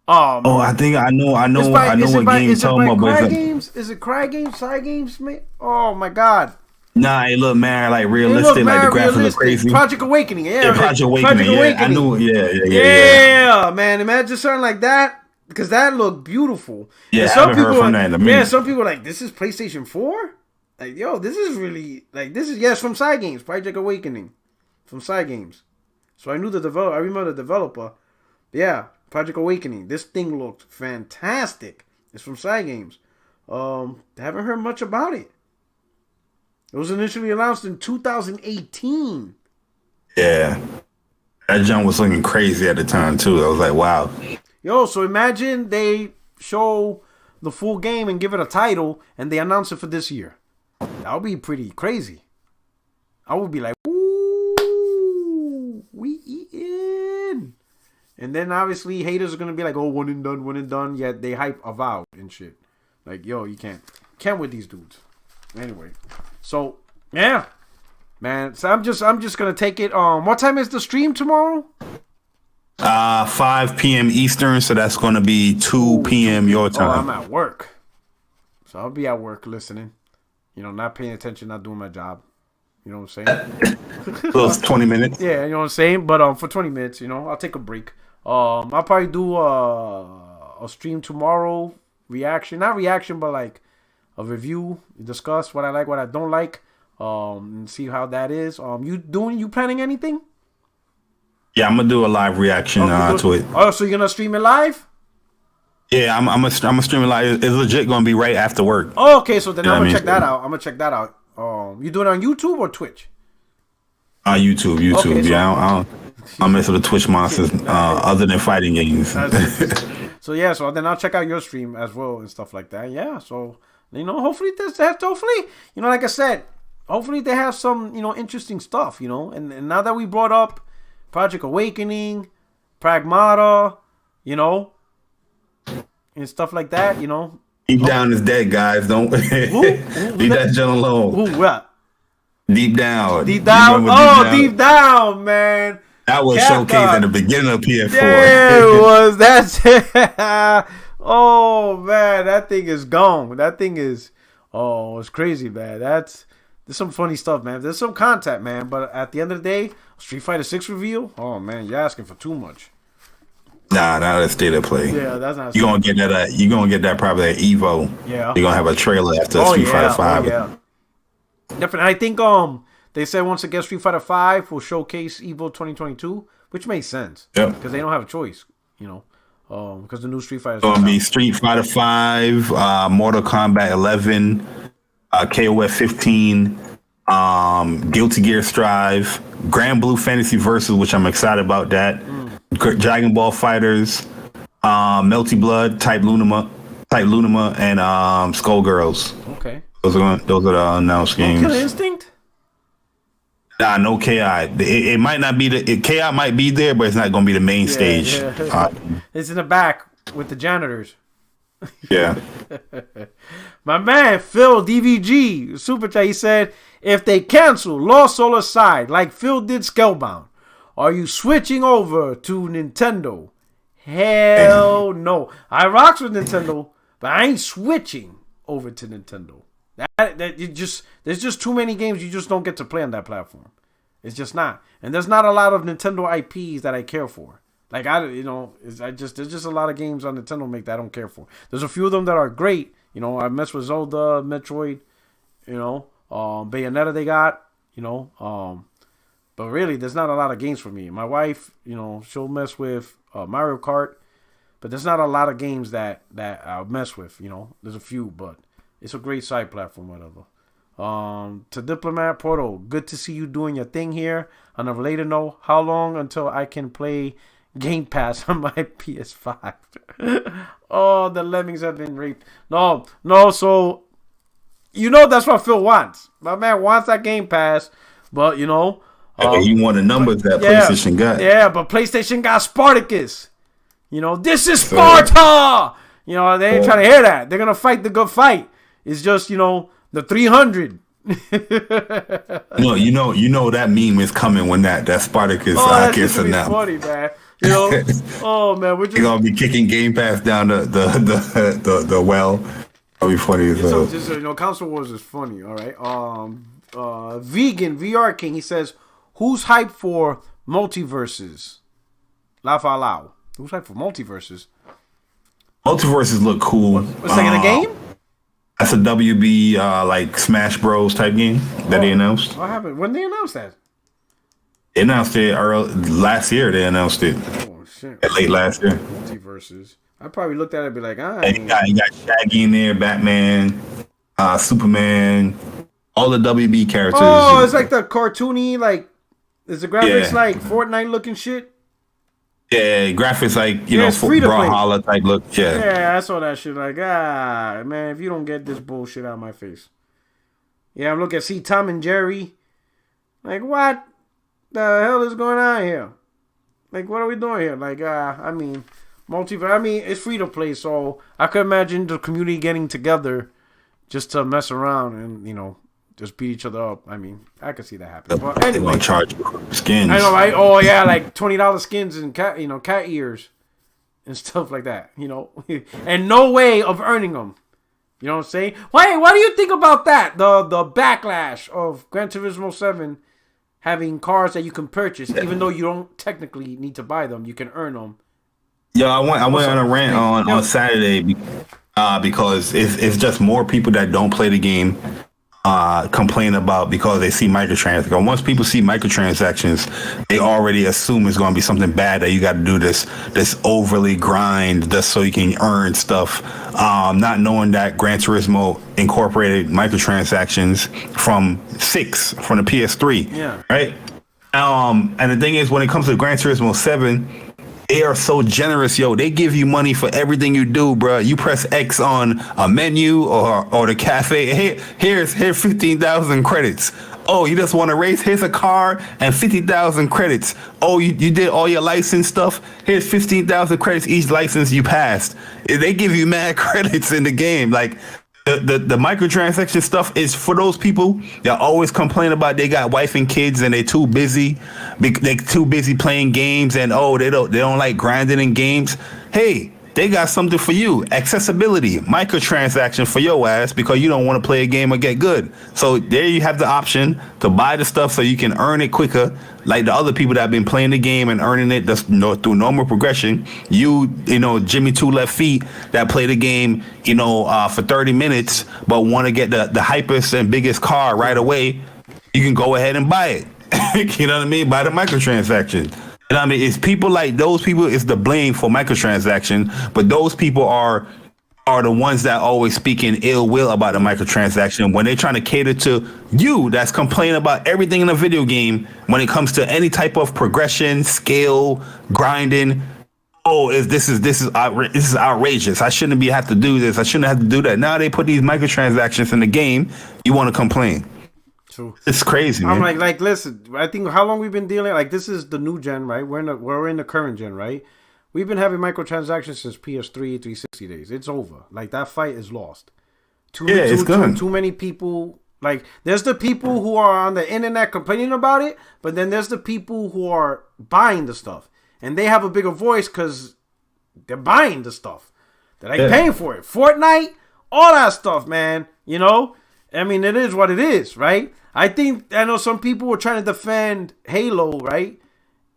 I think I know what game you're talking about. Is it Cry Games, Psy Games, man? Oh my god. Nah, it looked mad like realistic, like the graphics look crazy. Project Awakening, Project Awakening. I knew, yeah, man. Imagine something like that, because that looked beautiful. Yeah, I haven't heard from that in a minute. Yeah, some people are like, this is PlayStation 4? Like, yo, this is really, it's from Psy Games, Project Awakening, from Psy Games. So I knew the developer, I remember the developer. Yeah, Project Awakening. This thing looked fantastic. It's from Psy Games. Haven't heard much about it. It was initially announced in 2018. Yeah. That jump was looking crazy at the time, too. I was like, wow. Yo, so imagine they show the full game and give it a title, and they announce it for this year. That would be pretty crazy. I would be like, ooh, we eatin'. And then, obviously, haters are going to be like, oh, one and done. Yet they hype Avowed and shit. Like, yo, you can't with these dudes. Anyway. So, yeah, man. So I'm just gonna take it. What time is the stream tomorrow? 5 p.m. Eastern, so that's gonna be 2 p.m. your time. I'm at work, so I'll be at work listening. Not paying attention, not doing my job. You know what I'm saying? Those 20 minutes. Yeah, you know what I'm saying. But for 20 minutes, I'll take a break. I'll probably do a stream tomorrow. Not reaction, but like a review, discuss what I like, what I don't like, and see how that is. You planning anything? Yeah, I'm gonna do a live reaction to it. Oh, so you're gonna stream it live? Yeah, I'm gonna stream it live. It's legit gonna be right after work. Oh, okay, so then I'm gonna check that out. You do it on YouTube or Twitch? YouTube. Okay, yeah, I don't mess with the Twitch monsters other than fighting games. So then I'll check out your stream as well and stuff like that. Yeah, so. Hopefully like I said, hopefully they have some, interesting stuff, and now that we brought up Project Awakening, Pragmata, and stuff like that, Deep Down is dead, guys. Don't leave that gentleman alone. Who, what? Deep Down. Deep Down, man. That was showcased at the beginning of PS4. Yeah, it was. That's Oh man, that thing is gone. That thing is, it's crazy, man. There's some funny stuff, man. There's some content, man. But at the end of the day, Street Fighter 6 reveal. Oh man, you're asking for too much. Nah, that's state of play. Yeah, that's not. You're gonna get that. You're gonna get that probably at Evo. Yeah. You're gonna have a trailer after Street Fighter 5. Oh, yeah. Definitely. I think they said once again Street Fighter 5 will showcase Evo 2022, which makes sense. Yeah. Because they don't have a choice, because the new Street Fighter is gonna be Street Fighter 5, Mortal Kombat 11, KOF 15, Guilty Gear Strive, Grand Blue Fantasy Versus, which I'm excited about that. Dragon Ball Fighters, Melty Blood, Type Lunama, and Skullgirls. Okay. Those are the announced games. Killer Instinct? Nah, no KI. It might not be KI might be there, but it's not gonna be the main stage. Yeah. It's in the back with the janitors. Yeah. My man Phil DVG Super Chat, he said, if they cancel Lost Soul aside, like Phil did Scalebound, are you switching over to Nintendo? Hell no. I rocks with Nintendo, but I ain't switching over to Nintendo. There's just too many games you just don't get to play on that platform. It's just not. And there's not a lot of Nintendo IPs that I care for. Like there's just a lot of games on Nintendo make that I don't care for. There's a few of them that are great. I mess with Zelda, Metroid, Bayonetta they got, but really there's not a lot of games for me. My wife, she'll mess with Mario Kart, but there's not a lot of games that I'll mess with. There's a few, but it's a great side platform, whatever. To Diplomat Porto, good to see you doing your thing here. On a related note, how long until I can play Game Pass on my PS5? Oh, the lemmings have been raped. No, so that's what Phil wants. My man wants that Game Pass, but you want the numbers that PlayStation got. Yeah, but PlayStation got Spartacus. This is Sparta. They ain't trying to hear that. They're gonna fight the good fight. It's just, the 300. That meme is coming when that Spartacus gets announced. Funny, man. Oh man, we're gonna be kicking Game Pass down the well. That'll be funny as hell. Console Wars is funny. All right. Vegan VR King. He says, "Who's hyped for multiverses?" Laugh out loud. Who's hyped for multiverses? Multiverses look cool. What's that in a game? That's a WB like Smash Bros type game that they announced. What happened? When they announced that? They announced it last year. They announced it. Oh shit! Late last year. Multiverses. I probably looked at it and be like, You got Shaggy in there, Batman, Superman, all the WB characters. Oh, it's like the cartoony, like, is the graphics like Fortnite looking shit? Yeah, graphics like Brawlhalla type look. Yeah, I saw that shit. Like, man, if you don't get this bullshit out of my face. Yeah, I'm looking at Tom and Jerry. Like, what the hell is going on here? Like, what are we doing here? Like, it's free to play, so I could imagine the community getting together just to mess around and just beat each other up. I could see that happening. But anyway, they're gonna charge skins. I know, right? Oh yeah, like $20 skins and cat ears and stuff like that. And no way of earning them. You know what I'm saying? Wait, what do you think about that? The backlash of Gran Turismo 7 having cars that you can purchase, even though you don't technically need to buy them, you can earn them. Yeah, I went on a rant on Saturday because it's just more people that don't play the game complain about because they see microtransactions. Once people see microtransactions, they already assume it's going to be something bad that you got to do this overly grind just so you can earn stuff. Not knowing that Gran Turismo incorporated microtransactions from the PS3. Yeah. Right. And the thing is, when it comes to Gran Turismo 7. They are so generous, yo. They give you money for everything you do, bro. You press X on a menu or the cafe. Here's 15,000 credits. Oh, you just want to race? Here's a car and 50,000 credits. Oh, you did all your license stuff? Here's 15,000 credits each license you passed. They give you mad credits in the game. Like, the microtransaction stuff is for those people that always complain about they got wife and kids and they too busy playing games and they don't like grinding in games. Hey, they got something for you. Accessibility, microtransaction for your ass because you don't want to play a game or get good. So there you have the option to buy the stuff so you can earn it quicker. Like the other people that have been playing the game and earning it just, through normal progression. You know, Jimmy Two Left Feet that play the game, for 30 minutes, but want to get the hypest and biggest car right away. You can go ahead and buy it. You know what I mean? Buy the microtransaction. And I mean, it's people like those people is the blame for microtransaction, but those people are the ones that always speaking ill will about the microtransaction when they're trying to cater to you that's complaining about everything in a video game when it comes to any type of progression, skill, grinding. Oh, this is outrageous. I shouldn't have to do this. I shouldn't have to do that. Now they put these microtransactions in the game. You want to complain? True. It's crazy, man. I'm like, listen. I think how long we've been dealing. Like, this is the new gen, right? We're in the current gen, right? We've been having microtransactions since PS3 360 days. It's over. Like, that fight is lost. Too many people. Like, there's the people who are on the internet complaining about it, but then there's the people who are buying the stuff, and they have a bigger voice because they're buying the stuff. They're like paying for it. Fortnite, all that stuff, man. I mean, it is what it is, right? I know some people were trying to defend Halo, right?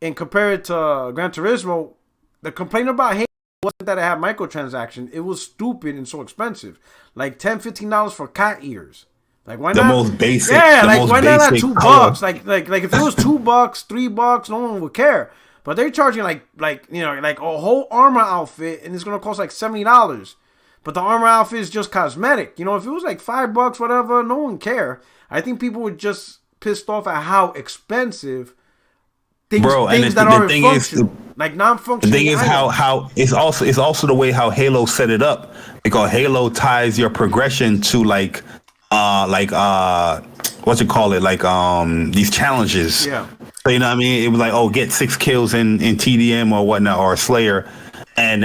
And compare it to Gran Turismo. The complaint about Halo wasn't that it had microtransactions. It was stupid and so expensive. Like $10, $15 for cat ears. Like, why not? The most basic. Yeah, like, why not $2? Like if it was $2, $3, no one would care. But they're charging like a whole armor outfit, and it's going to cost like $70. But the armor outfit is just cosmetic. If it was like $5, whatever, no one care. I think people were just pissed off at how expensive things that aren't functional, like non-functional. The thing is how it's also the way how Halo set it up, because Halo ties your progression to what you call it, these challenges. Yeah. So you know what I mean? It was like, get 6 kills in TDM or whatnot, or Slayer. And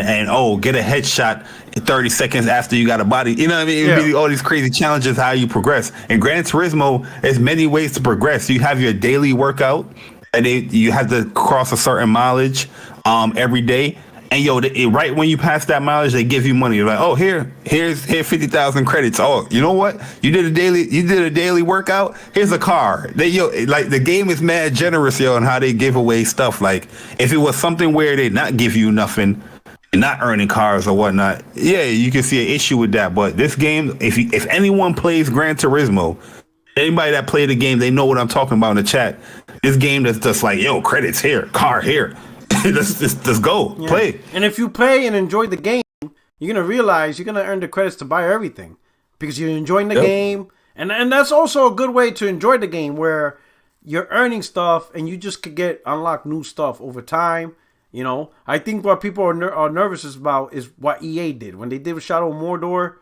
get a headshot 30 seconds after you got a body. You know what I mean? It would be all these crazy challenges how you progress. In Gran Turismo, there's many ways to progress. You have your daily workout, and you have to cross a certain mileage every day. And right when you pass that mileage, they give you money. You're like, here's 50,000 credits. Oh, you know what? You did a daily workout. Here's a car. The game is mad generous, on how they give away stuff. Like, if it was something where they not give you nothing, not earning cars or whatnot, you can see an issue with that. But this game, if anyone plays Gran Turismo, anybody that played the game, they know what I'm talking about in the chat. This game that's just like, credits here, car here. let's go play. And if you play and enjoy the game, you're gonna realize you're gonna earn the credits to buy everything because you're enjoying the game, and that's also a good way to enjoy the game where you're earning stuff and you just could unlock new stuff over time. I think what people are nervous about is what EA did when they did with Shadow of Mordor,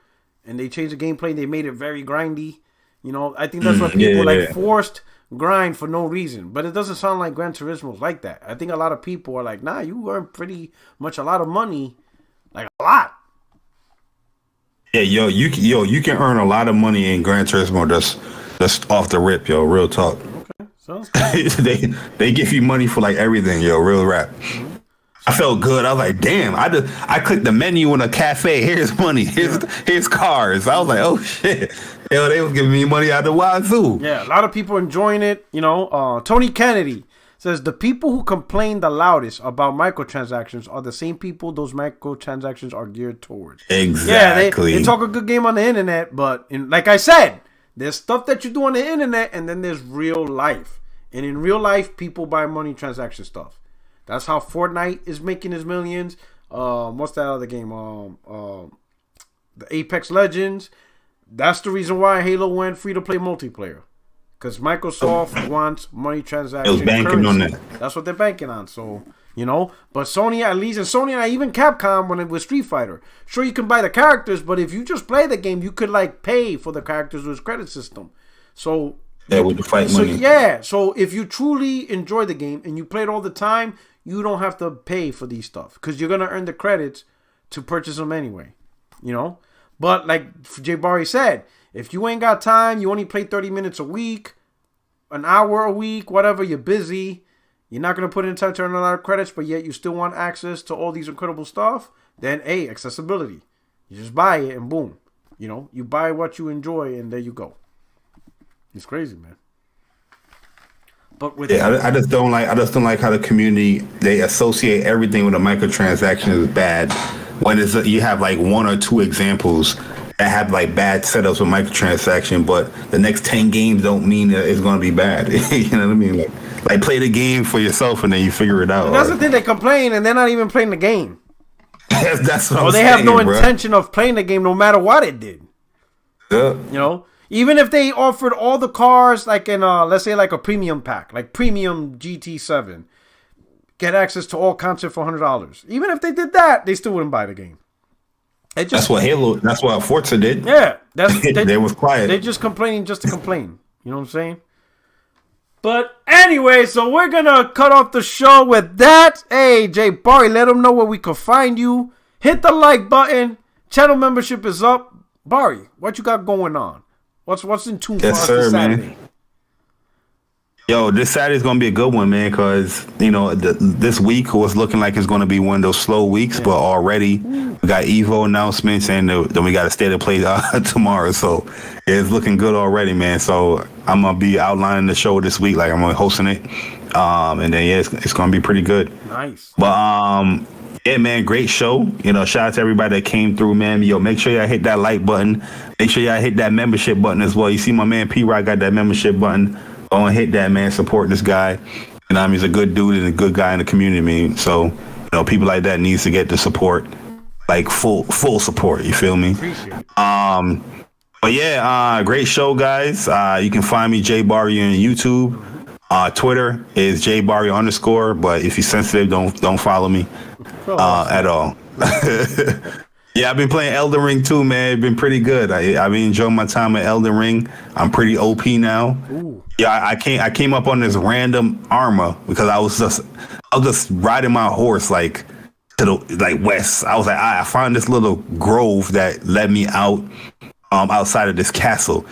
and they changed the gameplay. They made it very grindy. I think that's what people forced grind for no reason. But it doesn't sound like Gran Turismo's like that. I think a lot of people are like, nah, you earn pretty much a lot of money, like a lot. Yeah, you can earn a lot of money in Gran Turismo just off the rip, real talk. Okay, sounds good. they give you money for like everything, real rap. Mm-hmm. I felt good. I was like, damn. I clicked the menu in a cafe. Here's money. Here's cars. I was like, oh shit. They was giving me money out the wazoo. Yeah, a lot of people enjoying it. Tony Kennedy says the people who complain the loudest about microtransactions are the same people those microtransactions are geared towards. Exactly. Yeah, they talk a good game on the internet, but like I said, there's stuff that you do on the internet, and then there's real life. And in real life, people buy money transaction stuff. That's how Fortnite is making his millions. What's that other game? The Apex Legends. That's the reason why Halo went free to play multiplayer. Because Microsoft wants money transaction. It was banking currency. On that. That's what they're banking on. So, but Sony at least, and Sony and even Capcom when it was Street Fighter. Sure, you can buy the characters, but if you just play the game, you could pay for the characters with credit system. So with the fight money. So if you truly enjoy the game and you play it all the time, you don't have to pay for these stuff because you're gonna earn the credits to purchase them anyway. But like Jay Barry said, if you ain't got time, you only play 30 minutes a week, an hour a week, whatever, you're busy, you're not gonna put in time to earn a lot of credits, but yet you still want access to all these incredible stuff, then hey, accessibility. You just buy it and boom. You know, you buy what you enjoy and there you go. It's crazy, man. But with I just don't like how the community, they associate everything with a microtransaction as bad. When you have like one or two examples that have like bad setups with microtransaction, but the next 10 games don't mean that it's going to be bad. You know what I mean? Like play the game for yourself and then you figure it out. And that's the thing, they complain and they're not even playing the game. That's what or I'm they saying, have no bro. intention of playing the game no matter what it did. Yeah. You know? Even if they offered all the cars like in let's say like a premium pack, like premium GT7, get access to all content for $100. Even if they did that, they still wouldn't buy the game. That's what Forza did. Yeah. They was quiet. They're just complaining just to complain. You know what I'm saying? But anyway, so we're going to cut off the show with that. Hey, Jay Barry, let them know where we can find you. Hit the like button. Channel membership is up. Barry, what you got going on? What's in tune for us this Saturday? Man. Yo, this Saturday's going to be a good one, man, because, you know, this week was looking like it's going to be one of those slow weeks, but already we got EVO announcements, and then we got a state of play tomorrow. So it's looking good already, man. So I'm going to be outlining the show this week, like I'm going to be hosting it. And then, yeah, it's going to be pretty good. Nice. But, yeah, man, great show. You know, shout out to everybody that came through, man. Yo, make sure y'all hit that like button. Make sure y'all hit that membership button as well. You see my man P-Rock got that membership button. Go and hit that, man. Support this guy. And he's a good dude and a good guy in the community, man. So, you know, people like that needs to get the support, like full support. You feel me? Appreciate it. But yeah, great show, guys. You can find me Jay Barry on YouTube. Twitter is jbarry_. But if you're sensitive, don't follow me at all. Yeah, I've been playing Elden Ring too, man. It's been pretty good. I've been enjoying my time at Elden Ring. I'm pretty OP now. Ooh. Yeah, I came up on this random armor because I was just riding my horse like to the west. I was like, I found this little grove that led me out outside of this castle,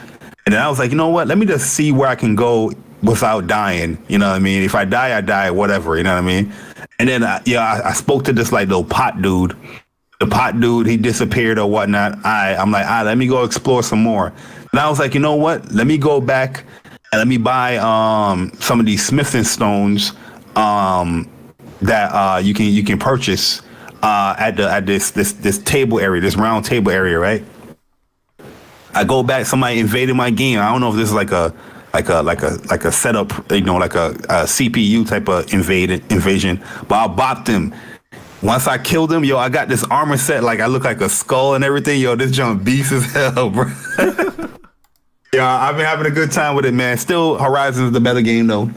and then I was like, you know what? Let me just see where I can go without dying. You know what I mean? If I die, whatever. You know what I mean? And then I spoke to this like little pot dude. The pot dude, he disappeared or whatnot. I'm like, let me go explore some more. And I was like, you know what? Let me go back and let me buy some of these smithing stones that you can purchase at this table area, this round table area, right? I go back. Somebody invaded my game. I don't know if this is like a setup, you know, like a CPU type of invasion, but I bopped him. Once I killed him, yo, I got this armor set, like I look like a skull and everything. Yo, this junk beast as hell, bro. Yeah, I've been having a good time with it, man. Still, Horizon is the better game, though.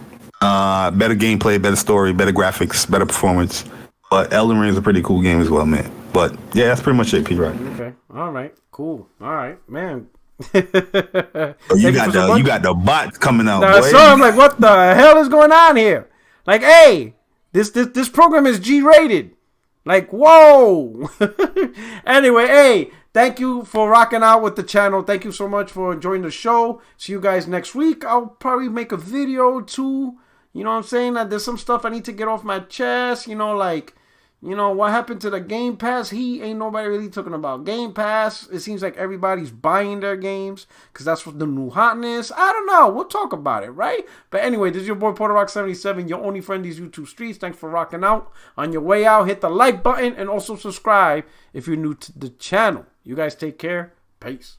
Better gameplay, better story, better graphics, better performance. But Elden Ring is a pretty cool game as well, man. But yeah, that's pretty much it, P-Rock. Okay. All right. Cool. All right, man. You got the bots coming out, boy. So I'm like, what the hell is going on here? Like, hey, this program is G-rated. Like, whoa. Anyway, hey, thank you for rocking out with the channel. Thank you so much for enjoying the show. See you guys next week. I'll probably make a video too. You know what I'm saying? There's some stuff I need to get off my chest. You know, like, you know, what happened to the Game Pass? Ain't nobody really talking about Game Pass. It seems like everybody's buying their games because that's what the new hotness. I don't know. We'll talk about it, right? But anyway, this is your boy Porter77, your only friend these YouTube streets. Thanks for rocking out. On your way out, hit the like button and also subscribe if you're new to the channel. You guys take care. Peace.